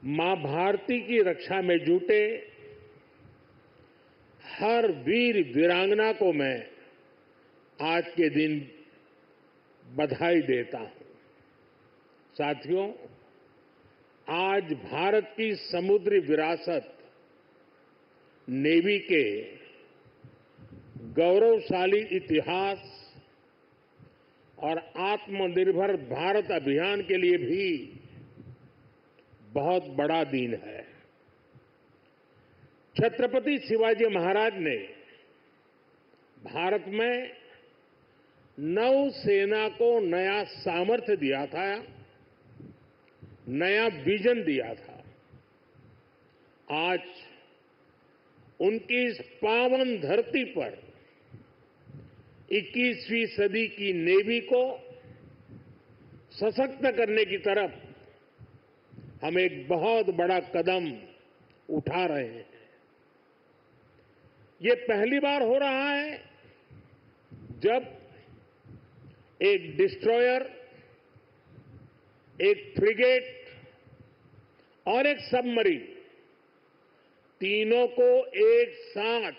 मां भारती की रक्षा में जुटे हर वीर वीरांगना को मैं आज के दिन बधाई देता हूं। साथियों, आज भारत की समुद्री विरासत नेवी के गौरवशाली इतिहास और आत्मनिर्भर भारत अभियान के लिए भी बहुत बड़ा दिन है। छत्रपति शिवाजी महाराज ने भारत में नौसेना को नया सामर्थ्य दिया था, नया विजन दिया था। आज उनकी इस पावन धरती पर 21वीं सदी की नेवी को सशक्त करने की तरफ हम एक बहुत बड़ा कदम उठा रहे हैं। ये पहली बार हो रहा है जब एक डिस्ट्रॉयर, एक फ्रिगेट और एक सबमरीन, तीनों को एक साथ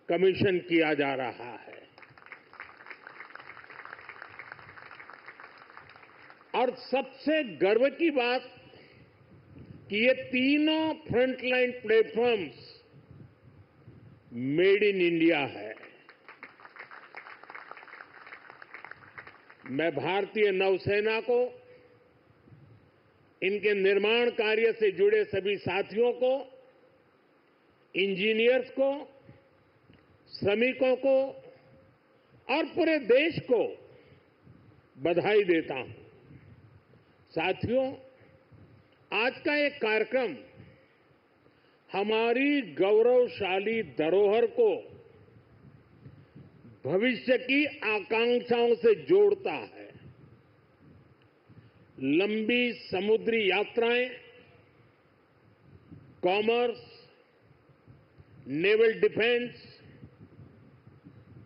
कमीशन किया जा रहा है। और सबसे गर्व की बात कि ये तीनों frontline platforms made in India है। मैं भारतीय नौसेना को, इनके निर्माण कार्य से जुड़े सभी साथियों को, इंजीनियर्स को, श्रमिकों को और पूरे देश को बधाई देता हूं। साथियों, आज का एक कार्यक्रम हमारी गौरवशाली धरोहर को भविष्य की आकांक्षाओं से जोड़ता है। लंबी समुद्री यात्राएं, commerce, naval defence,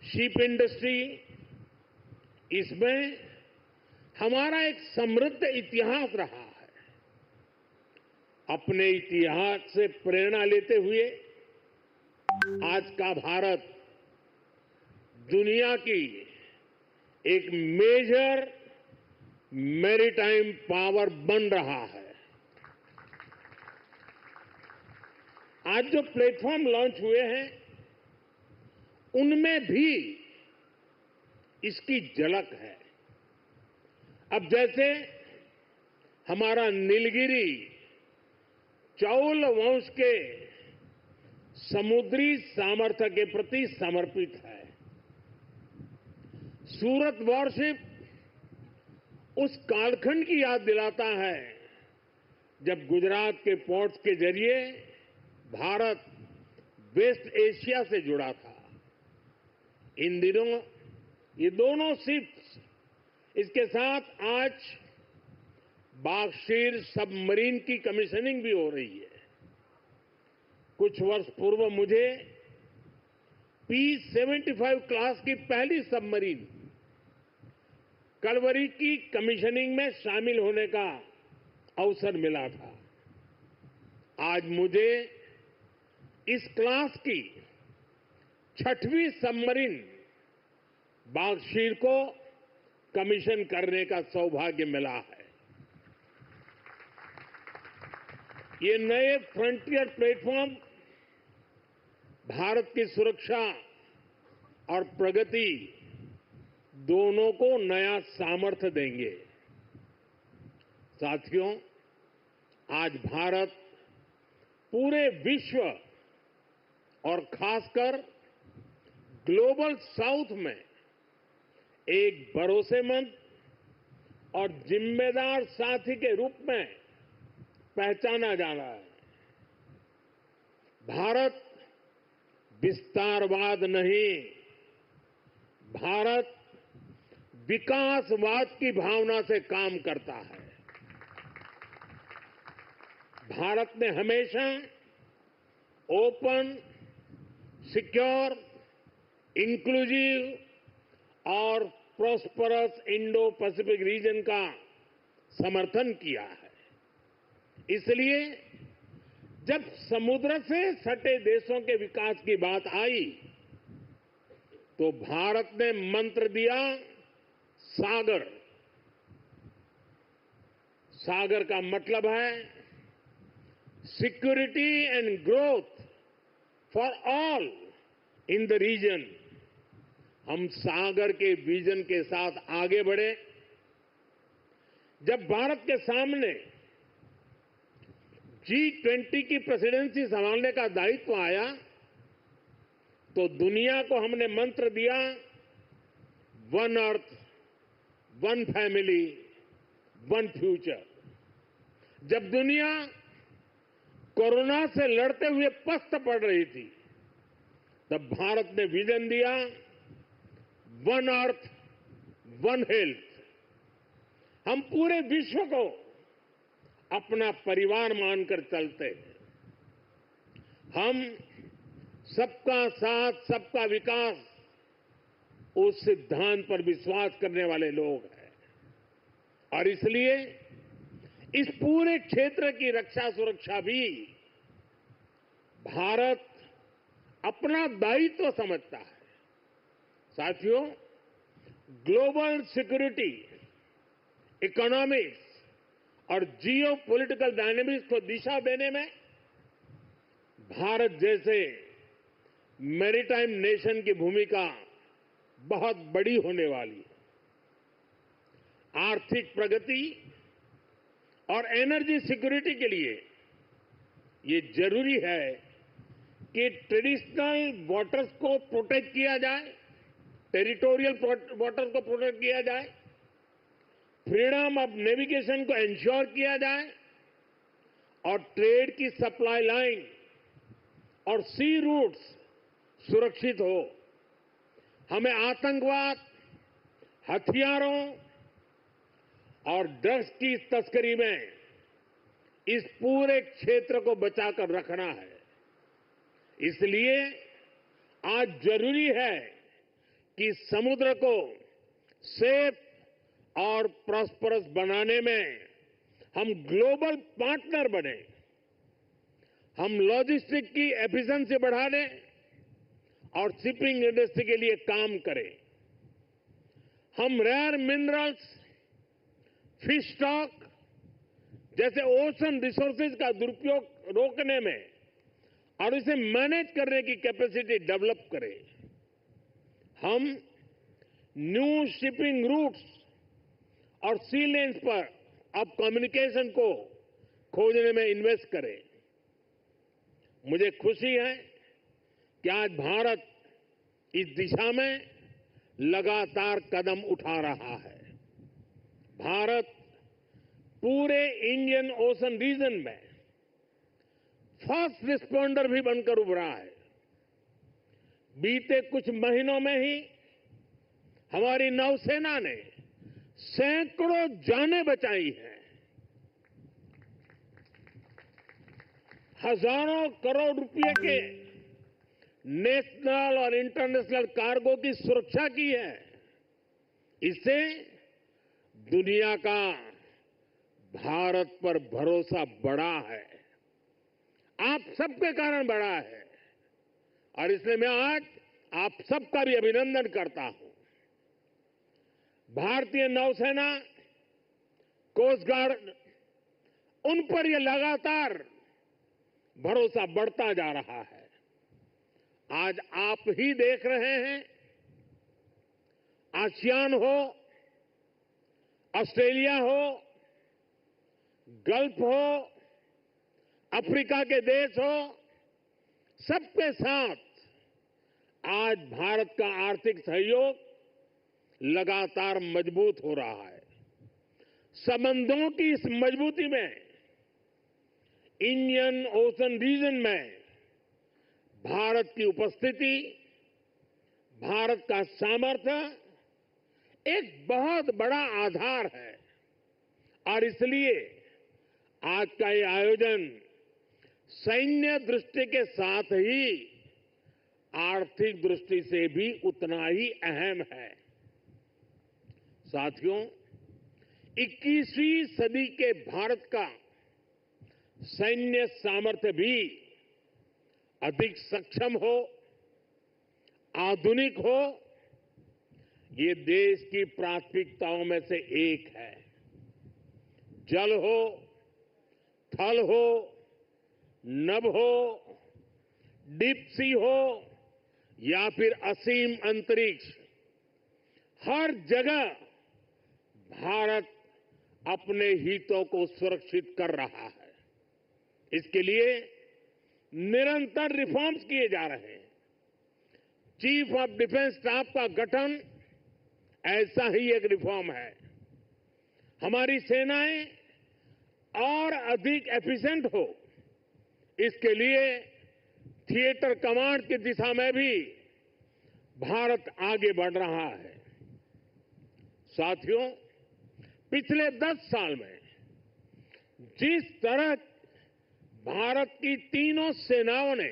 ship industry, इसमें हमारा एक समृद्ध इतिहास रहा है। अपने इतिहास से प्रेरणा लेते हुए आज का भारत दुनिया की एक मेजर मैरीटाइम पावर बन रहा है। आज जो प्लेटफॉर्म लॉन्च हुए हैं, उनमें भी इसकी झलक है। अब जैसे हमारा नीलगिरी चौल वंश के समुद्री सामर्थ्य के प्रति समर्पित है। सूरत वॉरशिप उस कालखंड की याद दिलाता है जब गुजरात के पोर्ट्स के जरिए भारत वेस्ट एशिया से जुड़ा था। इन दिनों ये दोनों शिप्स, इसके साथ आज बागशीर सबमरीन की कमीशनिंग भी हो रही है। कुछ वर्ष पूर्व मुझे P-75 क्लास की पहली सबमरीन कलवरी की कमीशनिंग में शामिल होने का अवसर मिला था। आज मुझे इस क्लास की 6वीं सबमरीन बागशीर को कमीशन करने का सौभाग्य मिला है। ये नए फ्रंटियर प्लेटफॉर्म भारत की सुरक्षा और प्रगति दोनों को नया सामर्थ्य देंगे। साथियों, आज भारत पूरे विश्व और खासकर ग्लोबल साउथ में एक भरोसेमंद और जिम्मेदार साथी के रूप में पहचाना जा रहा है। भारत विस्तारवाद नहीं, भारत विकासवाद की भावना से काम करता है। भारत ने हमेशा ओपन, सिक्योर, इंक्लूसिव और प्रॉस्परस इंडो पैसिफिक रीजन का समर्थन किया है। इसलिए जब समुद्र से सटे देशों के विकास की बात आई तो भारत ने मंत्र दिया सागर। सागर का मतलब है security and growth for all in the region. हम सागर के विजन के साथ आगे बढ़े। जब भारत के सामने G20 की प्रेसिडेंसी संभालने का दायित्व आया तो दुनिया को हमने मंत्र दिया one earth, one family, one future. जब दुनिया कोरोना से लड़ते हुए पस्त पड़ रही थी तब भारत ने विजन दिया वन अर्थ, वन हेल्थ। हम पूरे विश्व को अपना परिवार मानकर चलते हैं। हम सबका साथ, सबका विकास, उस सिद्धांत पर विश्वास करने वाले लोग हैं और इसलिए इस पूरे क्षेत्र की रक्षा सुरक्षा भी भारत अपना दायित्व समझता है। साथियों, ग्लोबल सिक्योरिटी, इकोनॉमिक्स और जियो पॉलिटिकल डायनेमिक्स को दिशा देने में भारत जैसे मैरीटाइम नेशन की भूमिका बहुत बड़ी होने वाली है। आर्थिक प्रगति और एनर्जी सिक्योरिटी के लिए ये जरूरी है कि ट्रेडिशनल वाटर्स को प्रोटेक्ट किया जाए, टेरिटोरियल वाटर्स को प्रोटेक्ट किया जाए, फ्रीडम ऑफ नेविगेशन को इंश्योर किया जाए और ट्रेड की सप्लाई लाइन और सी रूट्स सुरक्षित हो। हमें आतंकवाद, हथियारों और ड्रग्स की तस्करी में इस पूरे क्षेत्र को बचाकर रखना है। इसलिए आज जरूरी है कि समुद्र को सेफ और प्रॉस्परस बनाने में हम ग्लोबल पार्टनर बने। हम लॉजिस्टिक की एफिशिएंसी बढ़ाने और शिपिंग इंडस्ट्री के लिए काम करें। हम रेयर मिनरल्स, फिश स्टॉक जैसे ओशन रिसोर्सेज का दुरुपयोग रोकने में और इसे मैनेज करने की कैपेसिटी डेवलप करें। हम न्यू शिपिंग रूट्स और सी लेन्स पर अब कम्युनिकेशन को खोजने में इन्वेस्ट करें। मुझे खुशी है कि आज भारत इस दिशा में लगातार कदम उठा रहा है। भारत पूरे इंडियन ओशन रीजन में फर्स्ट रिस्पॉन्डर भी बनकर उभरा है। बीते कुछ महीनों में ही हमारी नौसेना ने सैकड़ों जानें बचाई हैं। हजारों करोड़ रुपए के नेशनल और इंटरनेशनल कार्गो की सुरक्षा की है। इससे दुनिया का भारत पर भरोसा बढ़ा है, आप सबके कारण बढ़ा है, और इसलिए मैं आज आप सबका भी अभिनंदन करता हूं। भारतीय नौसेना, कोस्ट गार्ड, उन पर यह लगातार भरोसा बढ़ता जा रहा है। आज आप ही देख रहे हैं, आसियान हो, ऑस्ट्रेलिया हो, गल्फ हो, अफ्रीका के देश हो, सबके साथ आज भारत का आर्थिक सहयोग लगातार मजबूत हो रहा है। संबंधों की इस मजबूती में इंडियन ओशन रीजन में भारत की उपस्थिति, भारत का सामर्थ्य एक बहुत बड़ा आधार है, और इसलिए आज का ये आयोजन सैन्य दृष्टि के साथ ही आर्थिक दृष्टि से भी उतना ही अहम है। साथियों, 21वीं सदी के भारत का सैन्य सामर्थ्य भी अधिक सक्षम हो, आधुनिक हो, ये देश की प्राथमिकताओं में से एक है। जल हो, थल हो, नभ हो, डीप सी हो या फिर असीम अंतरिक्ष, हर जगह भारत अपने हितों को सुरक्षित कर रहा है। इसके लिए निरंतर रिफॉर्म्स किए जा रहे हैं। चीफ ऑफ डिफेंस स्टाफ का गठन ऐसा ही एक रिफॉर्म है। हमारी सेनाएं और अधिक एफिशिएंट हो, इसके लिए थिएटर कमांड की दिशा में भी भारत आगे बढ़ रहा है। साथियों, पिछले 10 साल में जिस तरह भारत की तीनों सेनाओं ने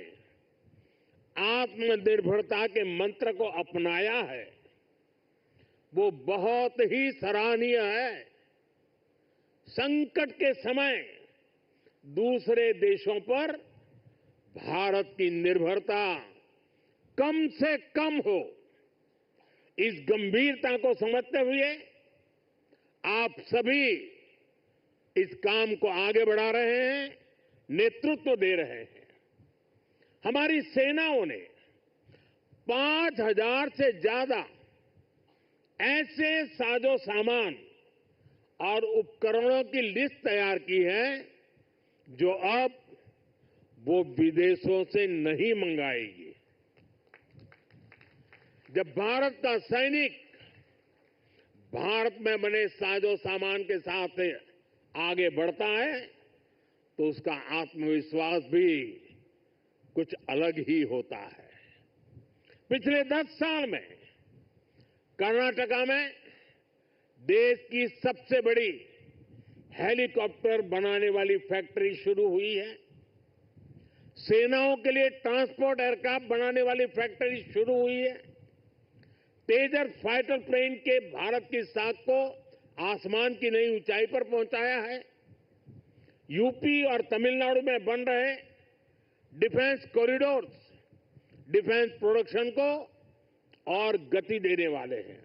आत्मनिर्भरता के मंत्र को अपनाया है, वो बहुत ही सराहनीय है। संकट के समय दूसरे देशों पर भारत की निर्भरता कम से कम हो, इस गंभीरता को समझते हुए आप सभी इस काम को आगे बढ़ा रहे हैं, नेतृत्व दे रहे हैं। हमारी सेनाओं ने 5000 से ज्यादा ऐसे साजो सामान और उपकरणों की लिस्ट तैयार की है जो अब वो विदेशों से नहीं मंगाएगी। जब भारत का सैनिक भारत में बने साजो सामान के साथ आगे बढ़ता है तो उसका आत्मविश्वास भी कुछ अलग ही होता है। पिछले 10 साल में कर्नाटका में देश की सबसे बड़ी हेलीकॉप्टर बनाने वाली फैक्ट्री शुरू हुई है। सेनाओं के लिए ट्रांसपोर्ट एयरक्राफ्ट बनाने वाली फैक्ट्री शुरू हुई है। तेजस फाइटर प्लेन के भारत की साख को आसमान की नई ऊंचाई पर पहुंचाया है। यूपी और तमिलनाडु में बन रहे डिफेंस कॉरिडोर्स डिफेंस प्रोडक्शन को और गति देने वाले हैं।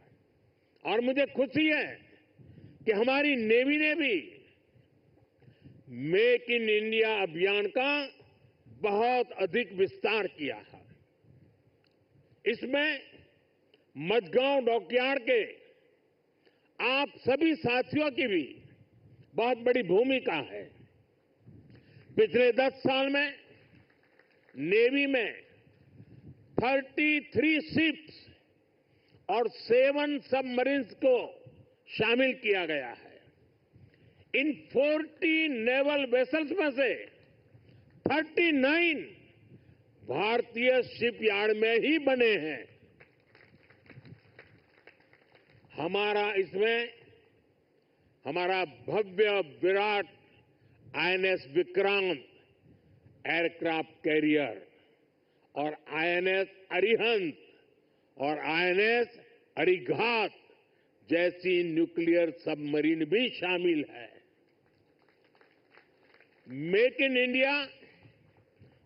और मुझे खुशी है कि हमारी नेवी ने भी मेक इन इंडिया अभियान का बहुत अधिक विस्तार किया है। इसमें मझगांव डॉकयार्ड के आप सभी साथियों की भी बहुत बड़ी भूमिका है। पिछले 10 साल में नेवी में 33 शिप्स और 7 सबमरीन्स को शामिल किया गया है। इन 40 नेवल वेसल्स में से 39 भारतीय शिपयार्ड में ही बने हैं। हमारा भव्य विराट आईएनएस विक्रांत एयरक्राफ्ट कैरियर और आईएनएस अरिहंत और आईएनएस अरिघात जैसी न्यूक्लियर सबमरीन भी शामिल है। मेक इन इंडिया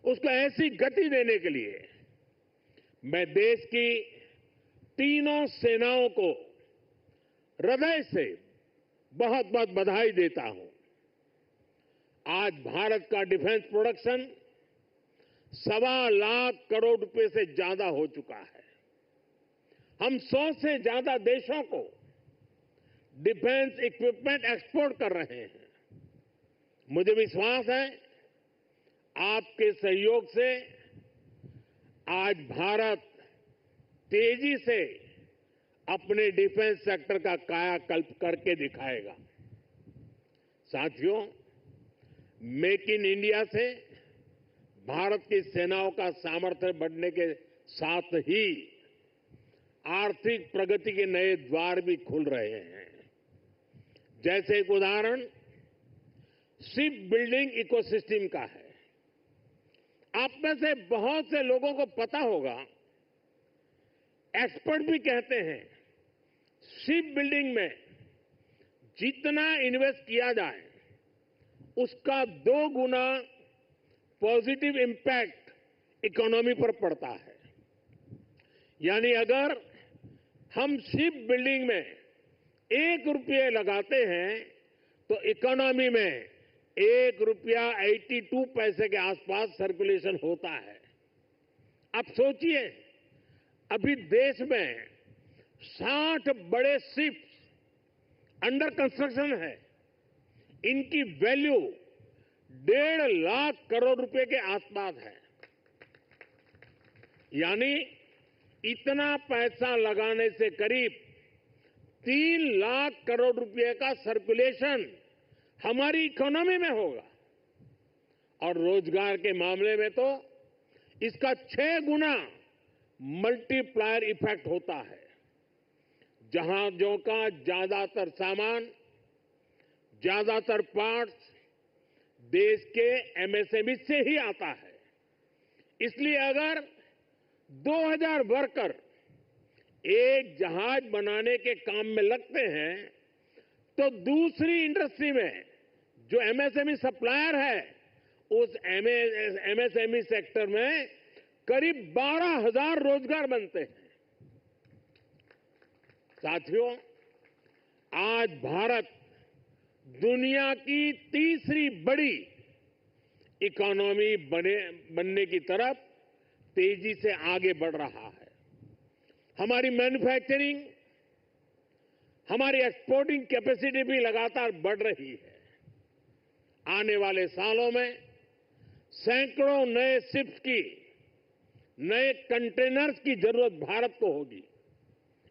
उसको ऐसी गति देने के लिए मैं देश की तीनों सेनाओं को हृदय से बहुत बहुत बधाई देता हूं। आज भारत का डिफेंस प्रोडक्शन 1.25 लाख करोड़ रुपए से ज्यादा हो चुका है। हम 100 से ज्यादा देशों को डिफेंस इक्विपमेंट एक्सपोर्ट कर रहे हैं। मुझे विश्वास है आपके सहयोग से आज भारत तेजी से अपने डिफेंस सेक्टर का कायाकल्प करके दिखाएगा। साथियों, मेक इन इंडिया से भारत की सेनाओं का सामर्थ्य बढ़ने के साथ ही आर्थिक प्रगति के नए द्वार भी खुल रहे हैं। जैसे एक उदाहरण शिप बिल्डिंग इकोसिस्टम का है। आप में से बहुत से लोगों को पता होगा, एक्सपर्ट भी कहते हैं शिप बिल्डिंग में जितना इन्वेस्ट किया जाए उसका 2 गुना पॉजिटिव इंपैक्ट इकोनॉमी पर पड़ता है। यानी अगर हम शिप बिल्डिंग में 1 रुपये लगाते हैं तो इकोनॉमी में 1 रुपया 82 पैसे के आसपास सर्कुलेशन होता है। अब सोचिए, अभी देश में 60 बड़े शिप्स अंडर कंस्ट्रक्शन है। इनकी वैल्यू 1.5 लाख करोड़ रुपए के आसपास है। यानी इतना पैसा लगाने से करीब 3 लाख करोड़ रुपए का सर्कुलेशन हमारी इकोनॉमी में होगा। और रोजगार के मामले में तो इसका 6 गुना मल्टीप्लायर इफेक्ट होता है। जहाजों का ज्यादातर सामान, ज्यादातर पार्ट्स देश के एमएसएमई से ही आता है। इसलिए अगर 2000 वर्कर एक जहाज बनाने के काम में लगते हैं तो दूसरी इंडस्ट्री में जो एमएसएमई सप्लायर है उस एमएसएमई सेक्टर में करीब 12,000 रोजगार बनते हैं। साथियों, आज भारत दुनिया की तीसरी बड़ी इकोनॉमी बनने की तरफ तेजी से आगे बढ़ रहा है। हमारी मैन्युफैक्चरिंग, हमारी एक्सपोर्टिंग कैपेसिटी भी लगातार बढ़ रही है। आने वाले सालों में सैकड़ों नए शिप्स की, नए कंटेनर्स की जरूरत भारत को होगी।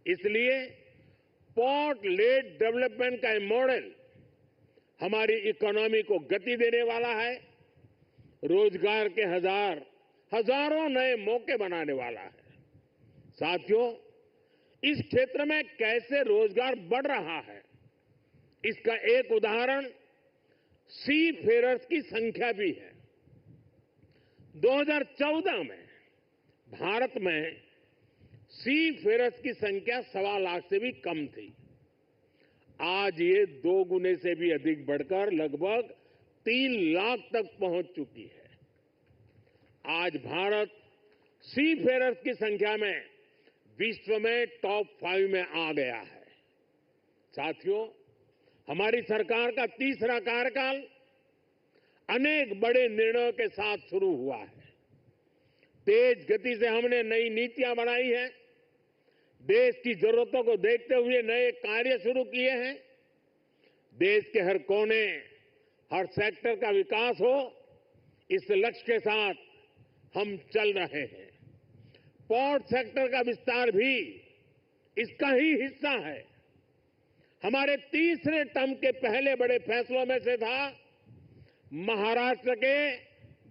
इसलिए पोर्ट लेड डेवलपमेंट का मॉडल हमारी इकोनॉमी को गति देने वाला है, रोजगार के हजारों नए मौके बनाने वाला है। साथियों, इस क्षेत्र में कैसे रोजगार बढ़ रहा है, इसका एक उदाहरण सी फेरर्स की संख्या भी है। 2014 में भारत में सी फेरर्स की संख्या 1.25 लाख से भी कम थी। आज ये 2 गुने से भी अधिक बढ़कर लगभग 3 लाख तक पहुंच चुकी है। आज भारत सी फेरर्स की संख्या में विश्व में टॉप 5 में आ गया है। साथियों, हमारी सरकार का तीसरा कार्यकाल अनेक बड़े निर्णयों के साथ शुरू हुआ है। तेज गति से हमने नई नीतियां बनाई हैं, देश की जरूरतों को देखते हुए नए कार्य शुरू किए हैं। देश के हर कोने, हर सेक्टर का विकास हो, इस लक्ष्य के साथ हम चल रहे हैं। पोर्ट सेक्टर का विस्तार भी इसका ही हिस्सा है। हमारे तीसरे टर्म के पहले बड़े फैसलों में से था महाराष्ट्र के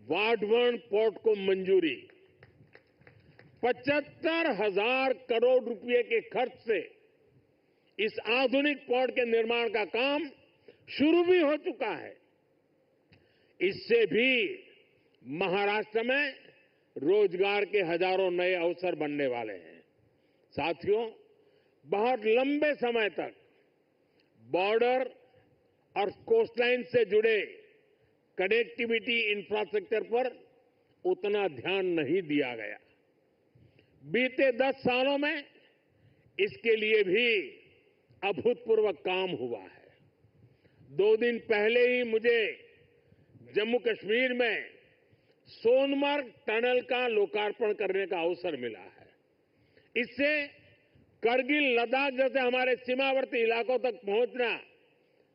वाढवण पोर्ट को मंजूरी। 75,000 करोड़ रुपए के खर्च से इस आधुनिक पोर्ट के निर्माण का काम शुरू भी हो चुका है। इससे भी महाराष्ट्र में रोजगार के हजारों नए अवसर बनने वाले हैं। साथियों, बहुत लंबे समय तक बॉर्डर और कोस्टलाइन से जुड़े कनेक्टिविटी इंफ्रास्ट्रक्चर पर उतना ध्यान नहीं दिया गया। बीते 10 सालों में इसके लिए भी अभूतपूर्व काम हुआ है। 2 दिन पहले ही मुझे जम्मू कश्मीर में सोनमर्ग टनल का लोकार्पण करने का अवसर मिला है। इससे करगिल, लद्दाख जैसे हमारे सीमावर्ती इलाकों तक पहुंचना,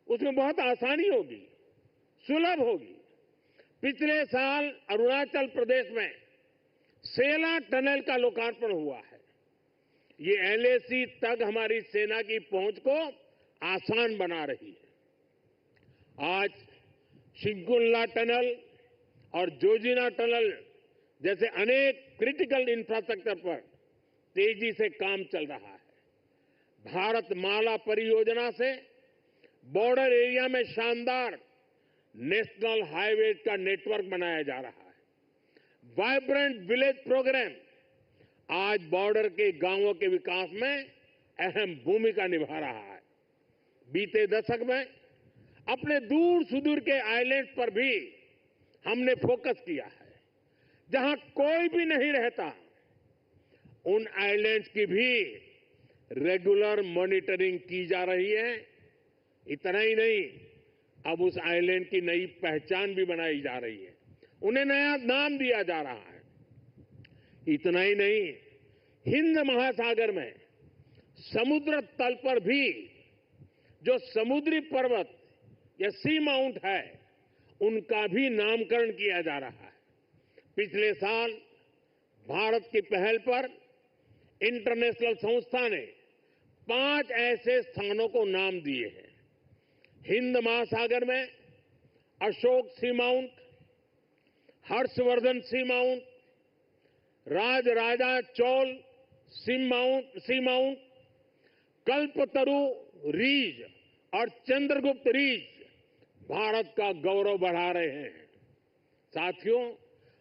उसमें बहुत आसानी होगी, सुलभ होगी। पिछले साल अरुणाचल प्रदेश में सेला टनल का लोकार्पण हुआ है। ये एलएसी तक हमारी सेना की पहुंच को आसान बना रही है। आज शिंकुल्ला टनल और जोजिना टनल जैसे अनेक क्रिटिकल इंफ्रास्ट्रक्चर पर तेजी से काम चल रहा है। भारत माला परियोजना से बॉर्डर एरिया में शानदार नेशनल हाईवे का नेटवर्क बनाया जा रहा है। वाइब्रेंट विलेज प्रोग्राम आज बॉर्डर के गांवों के विकास में अहम भूमिका निभा रहा है। बीते दशक में अपने दूर सुदूर के आइलैंड पर भी हमने फोकस किया है। जहां कोई भी नहीं रहता, उन आइलैंड्स की भी रेगुलर मॉनिटरिंग की जा रही है। इतना ही नहीं, अब उस आइलैंड की नई पहचान भी बनाई जा रही है, उन्हें नया नाम दिया जा रहा है। इतना ही नहीं, हिंद महासागर में समुद्र तल पर भी जो समुद्री पर्वत या सी माउंट है, उनका भी नामकरण किया जा रहा है। पिछले साल भारत की पहल पर इंटरनेशनल संस्था ने 5 ऐसे स्थानों को नाम दिए हैं। हिंद महासागर में अशोक सी माउंट, हर्षवर्धन सी माउंट, राजराजा चोल सी माउंट, कल्पतरु रीज और चंद्रगुप्त रीज भारत का गौरव बढ़ा रहे हैं। साथियों,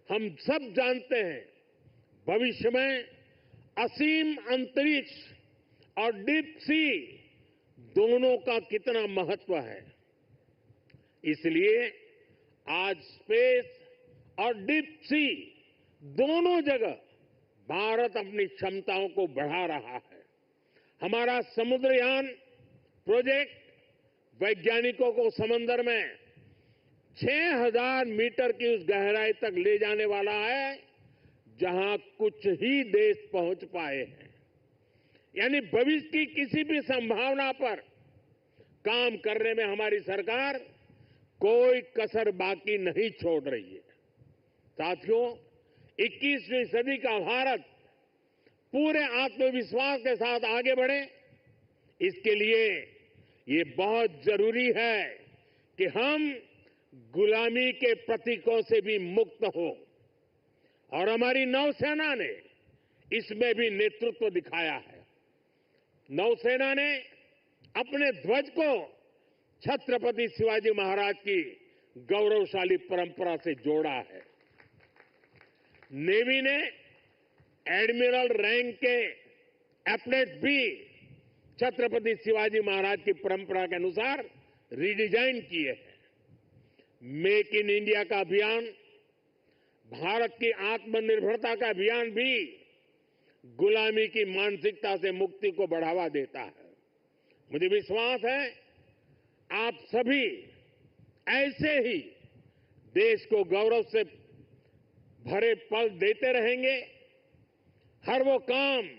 हम सब जानते हैं भविष्य में असीम अंतरिक्ष और डीप सी दोनों का कितना महत्व है। इसलिए आज स्पेस और डीप सी दोनों जगह भारत अपनी क्षमताओं को बढ़ा रहा है। हमारा समुद्रयान प्रोजेक्ट वैज्ञानिकों को समंदर में 6,000 मीटर की उस गहराई तक ले जाने वाला है जहां कुछ ही देश पहुंच पाए हैं। यानी भविष्य की किसी भी संभावना पर काम करने में हमारी सरकार कोई कसर बाकी नहीं छोड़ रही है। साथियों, 21वीं सदी का भारत पूरे आत्मविश्वास के साथ आगे बढ़े, इसके लिए ये बहुत जरूरी है कि हम गुलामी के प्रतीकों से भी मुक्त हो। और हमारी नौसेना ने इसमें भी नेतृत्व दिखाया है। नौसेना ने अपने ध्वज को छत्रपति शिवाजी महाराज की गौरवशाली परंपरा से जोड़ा है। नेवी ने एडमिरल रैंक के एप्लेट्स भी छत्रपति शिवाजी महाराज की परंपरा के अनुसार रिडिजाइन किए हैं। मेक इन इंडिया का अभियान, भारत की आत्मनिर्भरता का अभियान भी गुलामी की मानसिकता से मुक्ति को बढ़ावा देता है। मुझे विश्वास है आप सभी ऐसे ही देश को गौरव से भरे पल देते रहेंगे। हर वो काम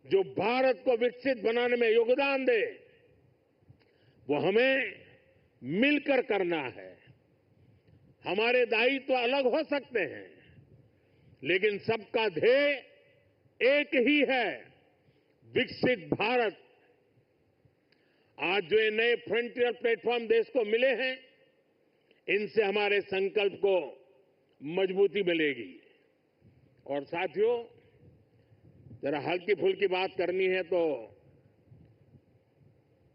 जो भारत को विकसित बनाने में योगदान दे, वो हमें मिलकर करना है। हमारे दायित्व अलग हो सकते हैं, लेकिन सबका ध्येय एक ही है, विकसित भारत। आज जो ये नए फ्रंटियर प्लेटफॉर्म देश को मिले हैं, इनसे हमारे संकल्प को मजबूती मिलेगी। और साथियों, जरा हल्की फुल्की बात करनी है तो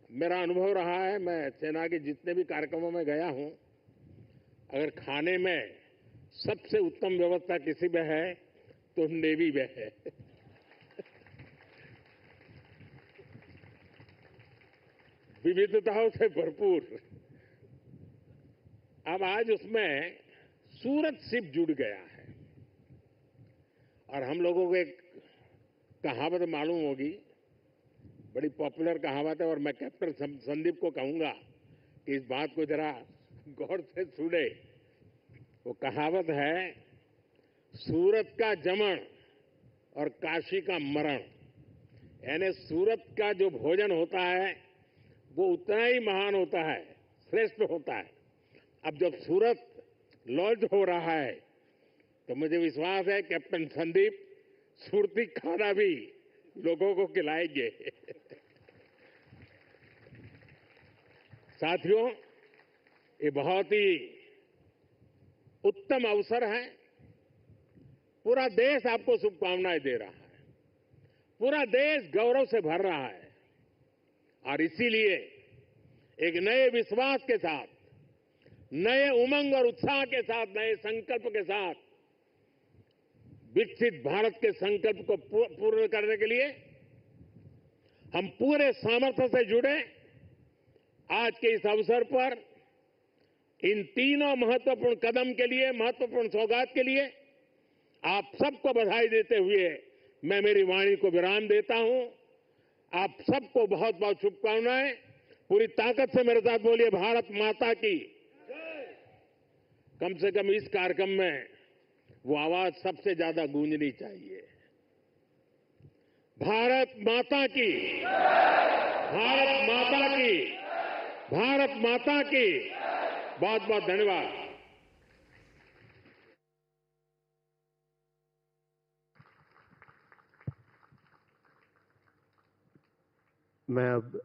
मेरा अनुभव रहा है, मैं सेना के जितने भी कार्यक्रमों में गया हूं, अगर खाने में सबसे उत्तम व्यवस्था किसी में है तो नेवी में है। विविधताओं से भरपूर। अब आज उसमें सूरत शिप जुड़ गया है और हम लोगों को एक कहावत मालूम होगी, बड़ी पॉपुलर कहावत है, और मैं कैप्टन संदीप को कहूंगा कि इस बात को जरा गौर से सुने। वो कहावत है, सूरत का जमण और काशी का मरण। यानी सूरत का जो भोजन होता है वो उतना ही महान होता है, श्रेष्ठ होता है। अब जब सूरत लॉन्च हो रहा है तो मुझे विश्वास है कैप्टन संदीप सुरती खाना भी लोगों को खिलाएंगे। साथियों, ये बहुत ही उत्तम अवसर है। पूरा देश आपको शुभकामनाएं दे रहा है, पूरा देश गौरव से भर रहा है और इसीलिए एक नए विश्वास के साथ, नए उमंग और उत्साह के साथ, नए संकल्प के साथ विकसित भारत के संकल्प को पूर्ण करने के लिए हम पूरे सामर्थ्य से जुड़े। आज के इस अवसर पर इन तीनों महत्वपूर्ण कदम के लिए, महत्वपूर्ण सौगात के लिए आप सबको बधाई देते हुए मैं मेरी वाणी को विराम देता हूं। आप सबको बहुत बहुत शुभकामनाएं। पूरी ताकत से मेरे साथ बोलिए, भारत माता की। कम से कम इस कार्यक्रम में वो आवाज सबसे ज्यादा गूंजनी चाहिए। भारत माता की, भारत माता की, भारत माता की। बहुत बहुत धन्यवाद। मैं अब